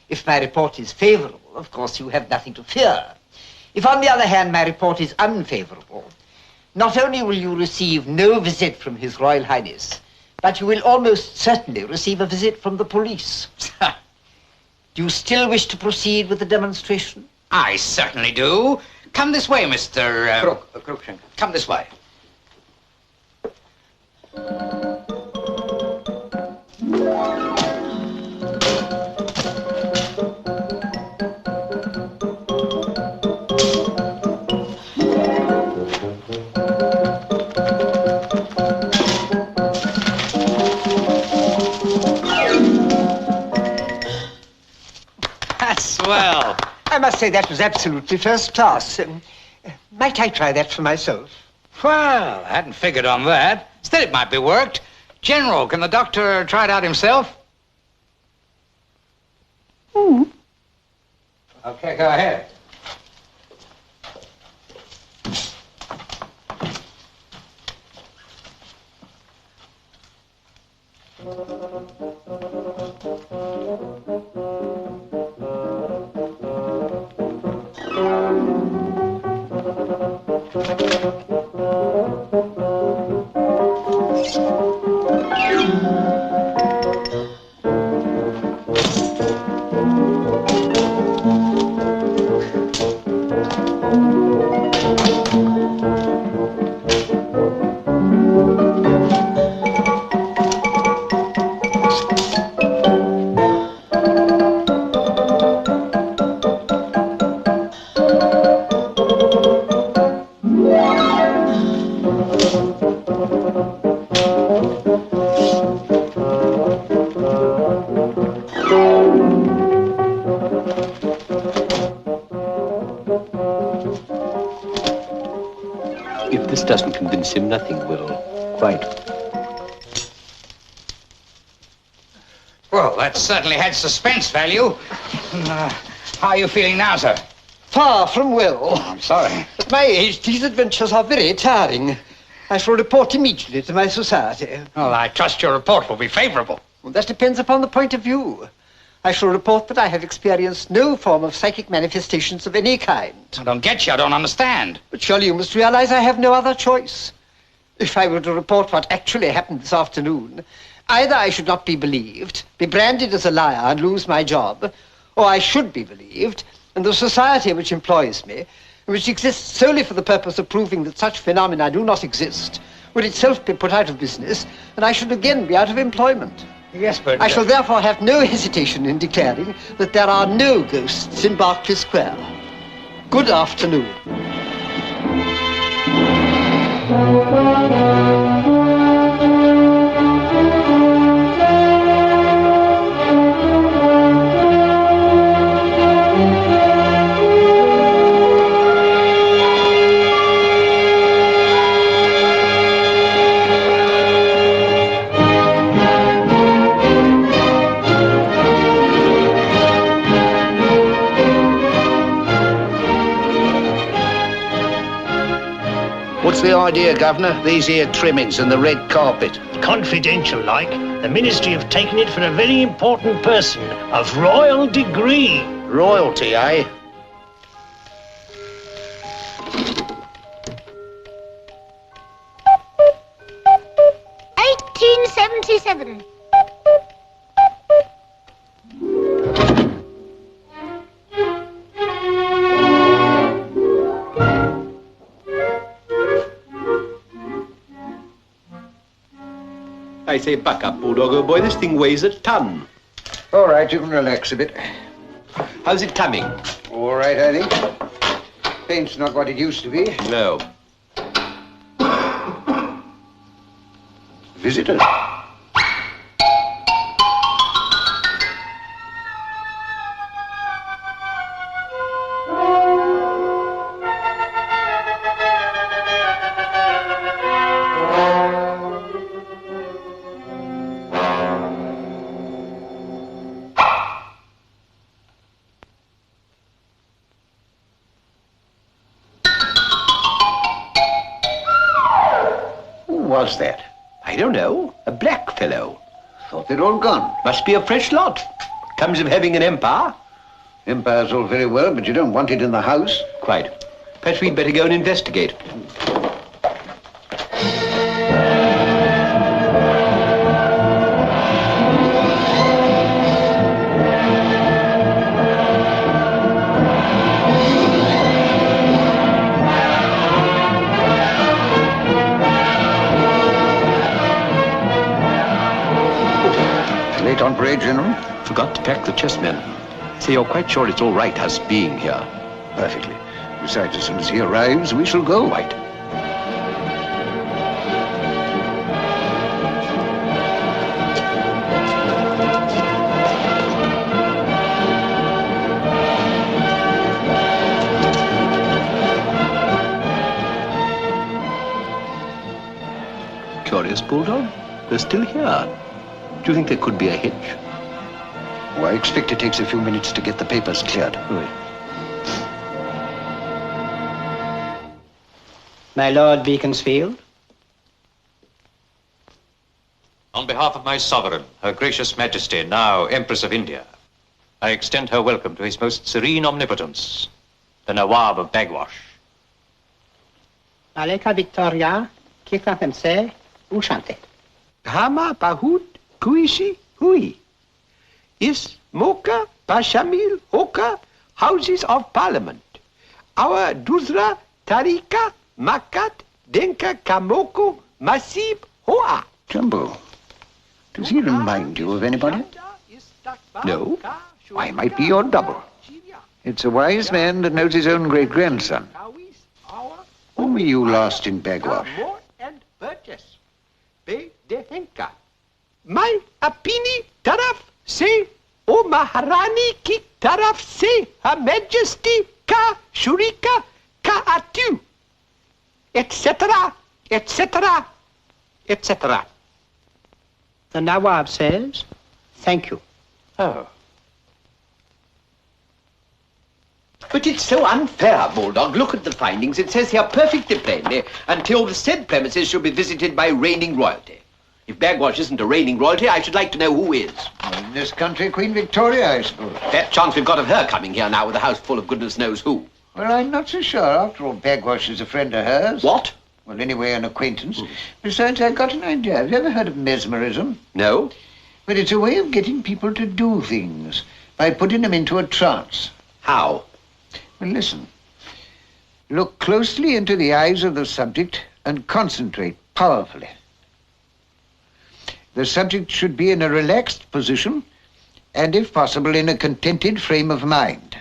If my report is favourable, of course you have nothing to fear. If, on the other hand, my report is unfavourable, not only will you receive no visit from His Royal Highness, but you will almost certainly receive a visit from the police. Do you still wish to proceed with the demonstration? I certainly do. Come this way, Mr. Cruikshank. Come this way. Well, I must say that was absolutely first class. Might I try that for myself? Well, I hadn't figured on that. Still, it might be worked. General, can the doctor try it out himself? Okay, go ahead. If this doesn't convince him, nothing will. Quite. Well, that certainly had suspense value. How are you feeling now, sir? Far from well. I'm sorry. At my age, these adventures are very tiring. I shall report immediately to my society. Well, I trust your report will be favourable. Well, that depends upon the point of view. I shall report that I have experienced no form of psychic manifestations of any kind. I don't get you. I don't understand. But surely you must realize I have no other choice. If I were to report what actually happened this afternoon, either I should not be believed, be branded as a liar and lose my job, or I should be believed, and the society which employs me, which exists solely for the purpose of proving that such phenomena do not exist, would itself be put out of business, and I should again be out of employment. Yes, but... I shall therefore have no hesitation in declaring that there are no ghosts in Berkeley Square. Good afternoon. What's the idea, Governor? These here trimmings and the red carpet. Confidential like, the Ministry have taken it for a very important person of royal degree. Royalty, eh? $1877. I say, buck up, Bulldog, old boy. This thing weighs a ton. All right, you can relax a bit. How's it coming? All right, I think. Paint's not what it used to be. No. Visitors. Who was that? I don't know. A black fellow. Thought they'd all gone. Must be a fresh lot. Comes of having an empire. Empire's all very well, but you don't want it in the house. Quite. Perhaps we'd better go and investigate. Late on parade, General? Forgot to pack the chessmen. Say, you're quite sure it's all right, us being here? Perfectly. Besides, as soon as he arrives, we shall go. Right. Curious, Bulldog. They're still here. Do you think there could be a hitch? Oh, I expect it takes a few minutes to get the papers cleared. Oui. My Lord Beaconsfield. On behalf of my sovereign, Her Gracious Majesty, now Empress of India, I extend her welcome to His Most Serene Omnipotence, the Nawab of Bagwash. Malika Victoria, Kirtanse, Ushante. Hama Bahut Kuishi Hui. Is Mocha Pashamil Hoka Houses of Parliament. Our Duzra Tarika Makat Denka Kamoko Masib Hoa. Jumbo, does he remind you of anybody? No. Why, might be your double. It's a wise man that knows his own great-grandson. When were you last in Bagwash? And purchase. Be dehenka. My apini taraf se O Maharani ki taraf se Her Majesty ka Shurika ka atu. Etc. etc. etc. The Nawab says, thank you. Oh. But it's so unfair, Bulldog. Look at the findings. It says here perfectly plainly, until the said premises shall be visited by reigning royalty. If Bagwash isn't a reigning royalty, I should like to know who is. In this country, Queen Victoria, I suppose. That chance we've got of her coming here now with a house full of goodness knows who. Well, I'm not so sure. After all, Bagwash is a friend of hers. What? Well, anyway, an acquaintance. Besides, I've got an idea. Have you ever heard of mesmerism? No. Well, it's a way of getting people to do things by putting them into a trance. How? Well, listen. Look closely into the eyes of the subject and concentrate powerfully. The subject should be in a relaxed position and, if possible, in a contented frame of mind.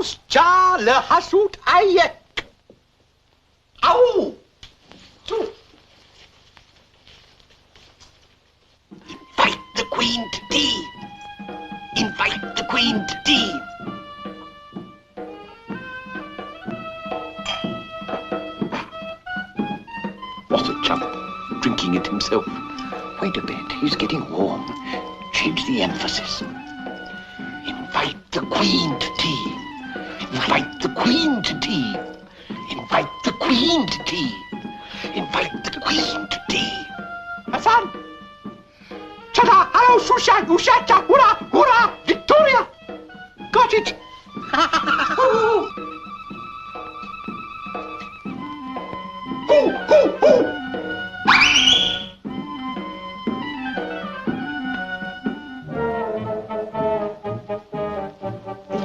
Haus cha le hasut ayek. Au! Invite the Queen to tea. Invite the Queen to tea. What a chump. Drinking it himself. Wait a bit, he's getting warm. Change the emphasis. Invite the Queen to tea. Invite the Queen to tea. Invite the Queen to tea. Invite the Queen to tea. Hassan! Chada, hello, Shusha, Ushacha, hurrah, hurrah, Victoria! Got it!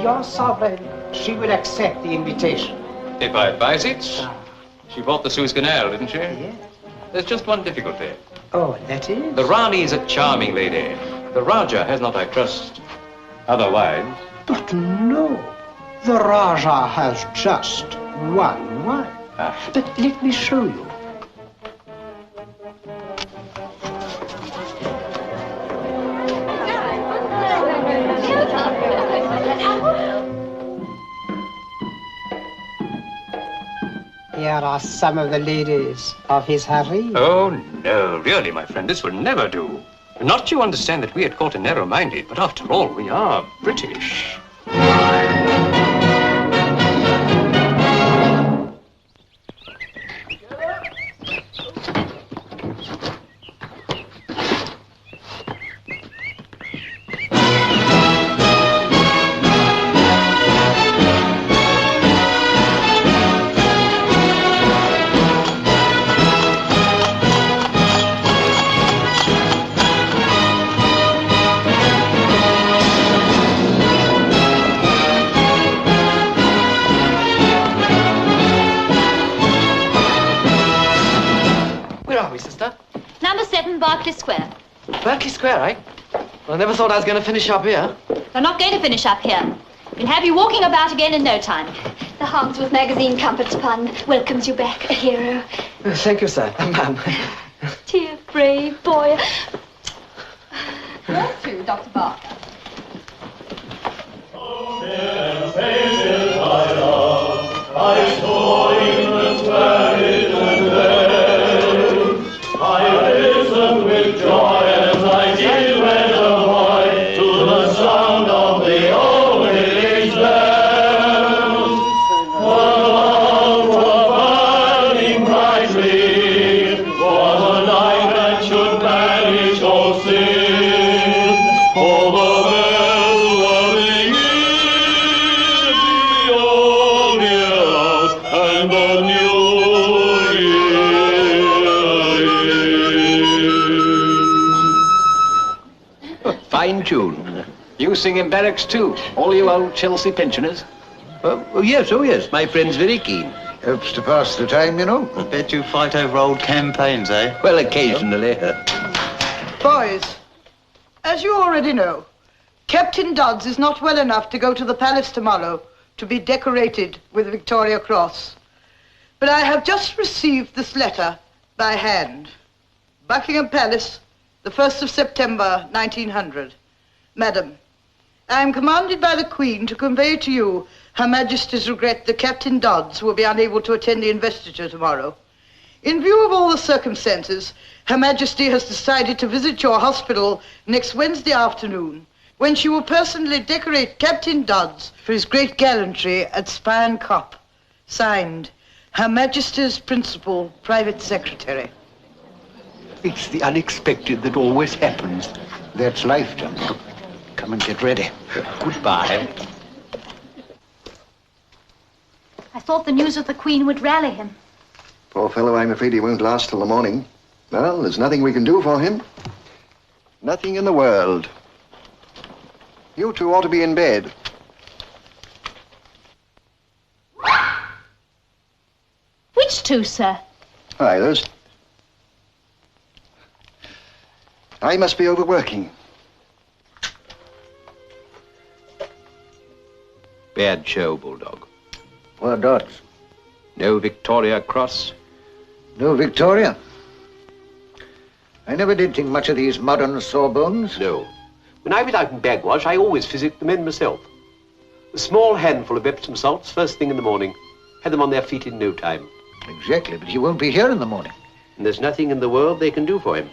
Your sovereign, she will accept the invitation. If I advise it, she bought the Suez Canal, didn't she? Yes. There's just one difficulty. Oh, that is? The Rani is a charming lady. The Raja has not, I trust, other wives. But no, the Raja has just one wife. But let me show you. Here are some of the ladies of his harem. Oh, no, really, my friend, this would never do. Not you understand that we at court are narrow-minded, but after all, we are British. Number 7, Berkeley Square. Berkeley Square, eh? Well, I never thought I was going to finish up here. You're not going to finish up here. We'll have you walking about again in no time. The Harmsworth magazine Comforts Pun welcomes you back, a hero. Thank you, sir. Ma'am. Dear, brave boy. Where to, Dr. Barker? I saw England buried and dead. I listened with joy as I did when a boy to the sound of the old village bells. The lamps were burning brightly for the night that should banish all sin. For the bells were ringing the old year and the new Fine tune. You sing in barracks too, all you old Chelsea pensioners. Oh, yes. My friend's very keen. Helps to pass the time, you know. Bet you fight over old campaigns, eh? Well, occasionally. Boys, as you already know, Captain Dodds is not well enough to go to the palace tomorrow to be decorated with the Victoria Cross. But I have just received this letter by hand. Buckingham Palace, the 1st of September, 1900. Madam, I am commanded by the Queen to convey to you Her Majesty's regret that Captain Dodds will be unable to attend the investiture tomorrow. In view of all the circumstances, Her Majesty has decided to visit your hospital next Wednesday afternoon, when she will personally decorate Captain Dodds for his great gallantry at Spion Kop. Signed, Her Majesty's Principal Private Secretary. It's the unexpected that always happens. That's life, John. Come and get ready. Goodbye. I thought the news of the Queen would rally him. Poor fellow, I'm afraid he won't last till the morning. Well, there's nothing we can do for him. Nothing in the world. You two ought to be in bed. Which two, sir? Hi, those. I must be overworking. Bad show, Bulldog. Poor Dodds. No Victoria Cross. No Victoria. I never did think much of these modern sawbones. No. When I was out in Bagwash, I always physicked the men myself. A small handful of Epsom salts first thing in the morning. Had them on their feet in no time. Exactly, but he won't be here in the morning. And there's nothing in the world they can do for him.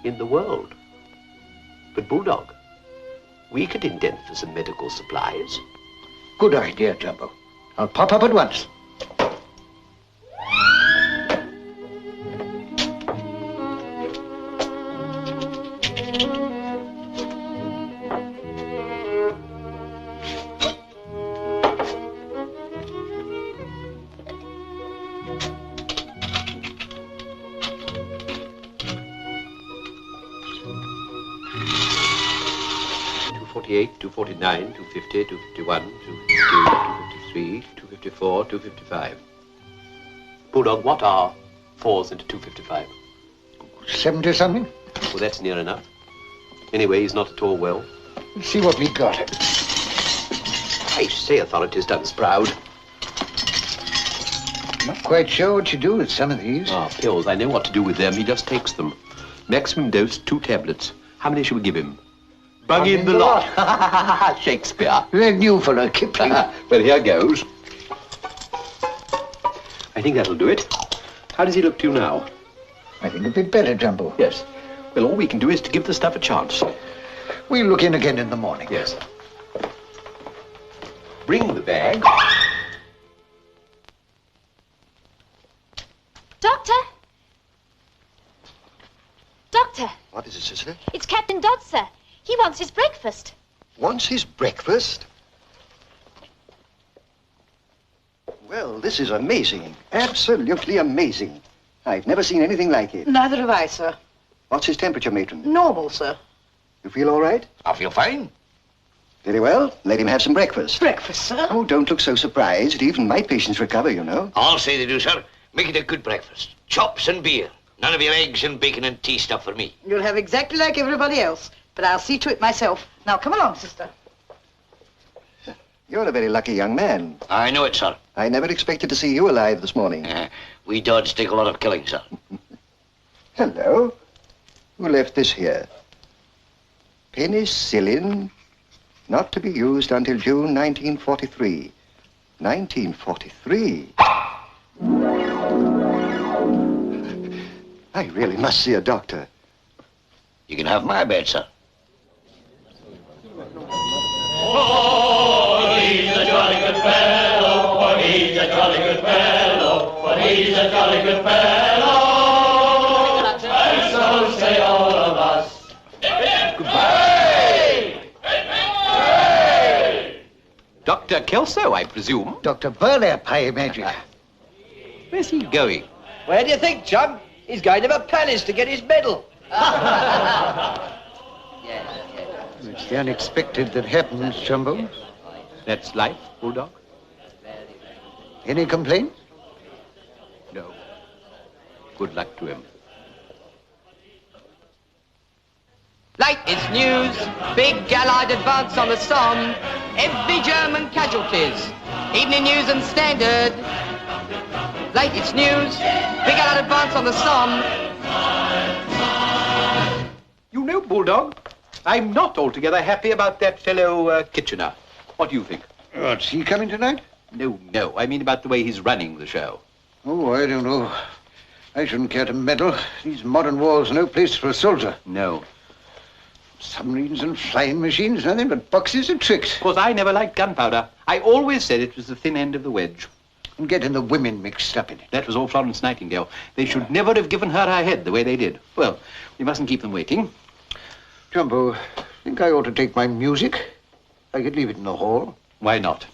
In the world. But, Bulldog, we could indent for some medical supplies. Good idea, Jumbo. I'll pop up at once. $248, $249, $250, $251, $252, $253, $254, $255. Bulldog, what are 4s into 255? 70-something? Well, that's near enough. Anyway, he's not at all well. Let's see what we got. I say authorities done us proud. Not quite sure what you do with some of these. Ah, pills. I know what to do with them. He just takes them. Maximum dose, 2 tablets. How many shall we give him? Bung in the lot. Shakespeare. That new fellow, Kipling. Well, here goes. I think that'll do it. How does he look to you now? I think a bit better, Jumbo. Yes. Well, all we can do is to give the stuff a chance. We'll look in again in the morning. Yes. Bring the bag. Doctor? Doctor, What is it, sister? it's Captain Dodd, sir. He wants his breakfast. Wants his breakfast? Well, this is amazing. Absolutely amazing. I've never seen anything like it. Neither have I, sir. What's his temperature, matron? Normal, sir. You feel all right? I feel fine. Very well. Let him have some breakfast. Breakfast, sir? Oh, don't look so surprised. Even my patients recover, you know. I'll say they do, sir. Make it a good breakfast. Chops and beer. None of your eggs and bacon and tea stuff for me. You'll have exactly like everybody else, but I'll see to it myself. Now, come along, sister. You're a very lucky young man. I know it, sir. I never expected to see you alive this morning. We Dodds take a lot of killing, sir. Hello. Who left this here? Penicillin, not to be used until June 1943. 1943? I really must see a doctor. You can have my bed, sir. Oh, he's a jolly good fellow, oh, he's a jolly good fellow, oh, he's a jolly good fellow, and so say all of us. Goodbye. Dr. Kelso, I presume. Dr. Burlap, I imagine. Where's he going? Where do you think, chum? He's going to the palace to get his medal. It's the unexpected that happens, Jumbo. That's life, Bulldog? Any complaints? No. Good luck to him. Latest news, big Allied advance on the Somme, heavy German casualties. Evening News and Standard. Latest news, big Allied advance on the Somme. You know, Bulldog, I'm not altogether happy about that fellow Kitchener. What do you think? What's he coming tonight? No. I mean about the way he's running the show. Oh, I don't know. I shouldn't care to meddle. These modern wars are no place for a soldier. No. Submarines and flying machines, nothing but boxes of tricks. Of course, I never liked gunpowder. I always said it was the thin end of the wedge. And getting the women mixed up in it. That was all Florence Nightingale. They should never have given her head the way they did. Well, we mustn't keep them waiting. Jumbo, think I ought to take my music? I could leave it in the hall. Why not?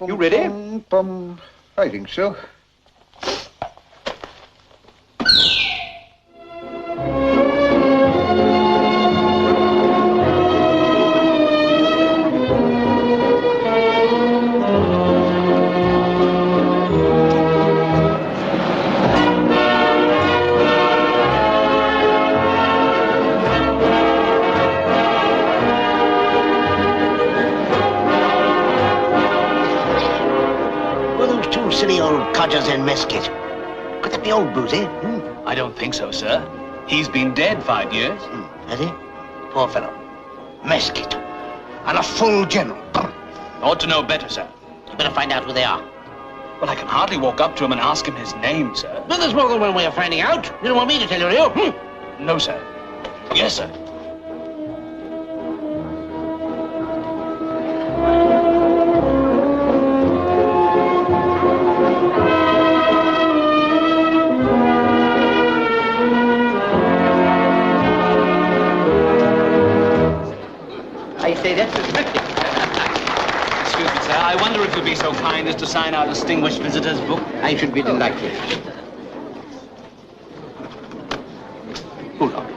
You ready? I think so. man Mesquite? Could that be old Boozy? I don't think so, sir. He's been dead 5 years. Has he? Poor fellow. Mesquite. And a full general. Ought to know better, sir. You better find out who they are. Well, I can hardly walk up to him and ask him his name, sir. Well, there's more than one way of finding out. You don't want me to tell you, do you? No, sir. Yes, sir. I say that's terrific. Excuse me, sir. I wonder if you'll be so kind as to sign our distinguished visitors' book. I should be delighted. Hold on.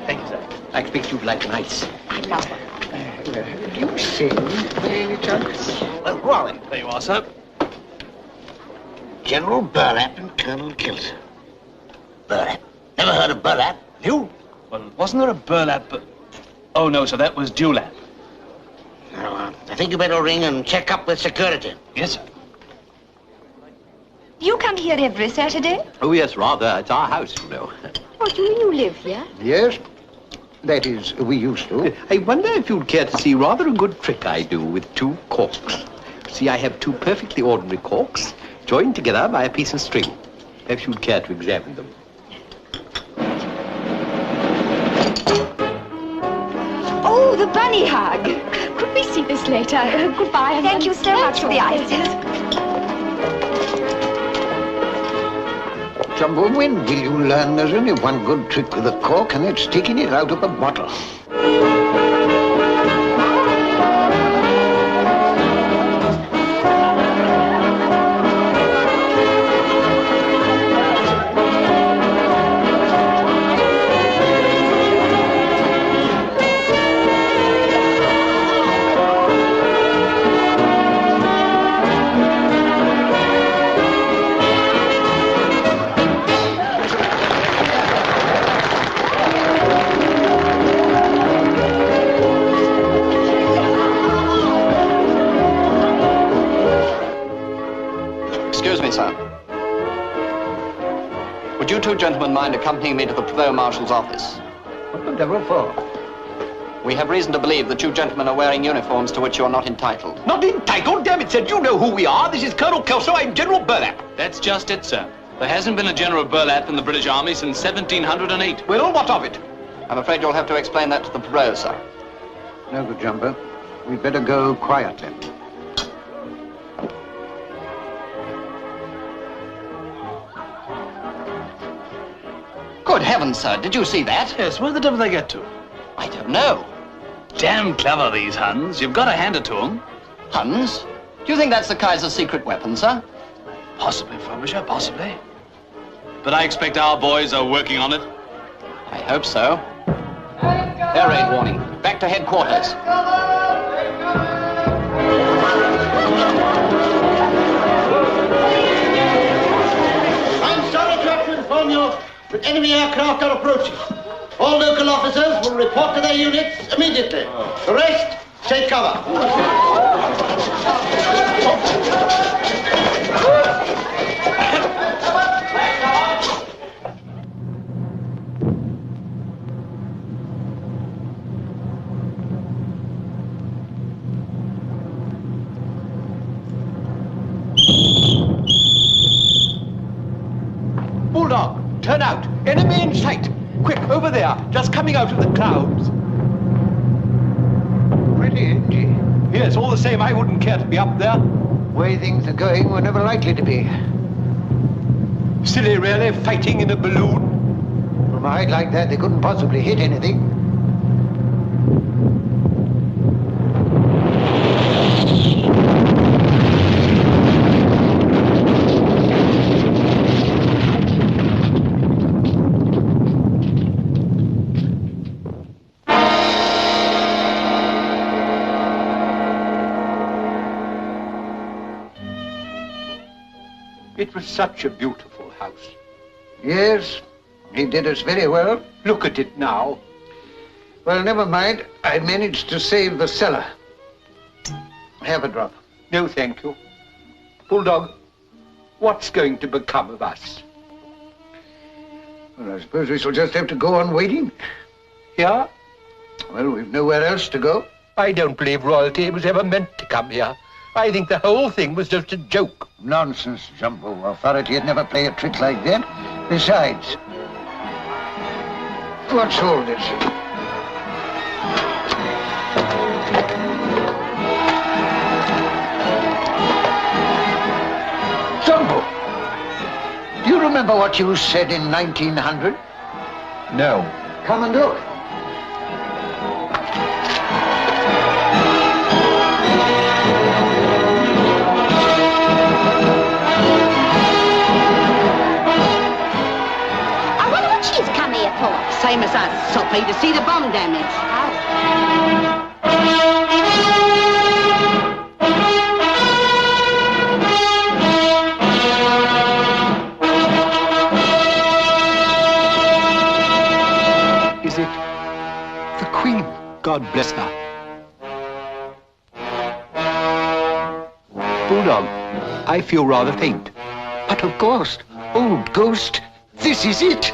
Thank you, sir. I expect you'd like an ice. I love her. Do you sing by any chance? Well, go on. There you are, sir. General Burlap and Colonel Kilser. Burlap. Never heard of Burlap. You? Well, wasn't there a burlap? Oh, no, sir, that was dewlap. I think you better ring and check up with security. Yes, sir. Do you come here every Saturday? Oh, yes, rather. It's our house, you know. What do you mean you live here? Yes. That is, we used to. I wonder if you'd care to see rather a good trick I do with 2 corks. See, I have 2 perfectly ordinary corks joined together by a piece of string. Perhaps you'd care to examine them. Oh, the bunny hug. Could we see this later? Goodbye. Thank you so much for the ice. Jumbo, when will you learn there's only one good trick with a cork, and it's taking it out of a bottle? Excuse me, sir. Would you 2 gentlemen mind accompanying me to the Provost Marshal's office? What the devil for? We have reason to believe that you gentlemen are wearing uniforms to which you are not entitled. Not entitled? Damn it, sir. You know who we are. This is Colonel Kelso. I'm General Burlap. That's just it, sir. There hasn't been a General Burlap in the British Army since 1708. Well, what of it? I'm afraid you'll have to explain that to the Provost, sir. No good, Jumbo. We'd better go quietly. Good heavens, sir. Did you see that? Yes, where the devil did they get to? I don't know. Damn clever, these Huns. You've got to hand it to them. Huns? Do you think that's the Kaiser's secret weapon, sir? Possibly, Frobisher, possibly. But I expect our boys are working on it. I hope so. Air raid warning. Back to headquarters. I'm sorry to have to inform you that enemy aircraft are approaching. All local officers will report to their units immediately. The rest, take cover. Bulldog, turn out. Enemy in sight. Quick, over there. Just coming out of the clouds. Pretty, isn't he? Yes, all the same, I wouldn't care to be up there. Way things are going, we're never likely to be. Silly, really, fighting in a balloon. From a height like that, they couldn't possibly hit anything. It was such a beautiful house. Yes, he did us very well. Look at it now. Well, never mind. I managed to save the cellar. Have a drop. No, thank you. Bulldog, what's going to become of us? Well, I suppose we shall just have to go on waiting. Here? Well, we've nowhere else to go. I don't believe royalty was ever meant to come here. I think the whole thing was just a joke. Nonsense, Jumbo. Authority would never play a trick like that. Besides, what's all this? Jumbo, do you remember what you said in 1900? No. Come and look. Same as us, Soppy, to see the bomb damage. Is it the Queen? God bless her. Bulldog, I feel rather faint. But a ghost, old ghost, this is it.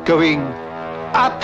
Going up.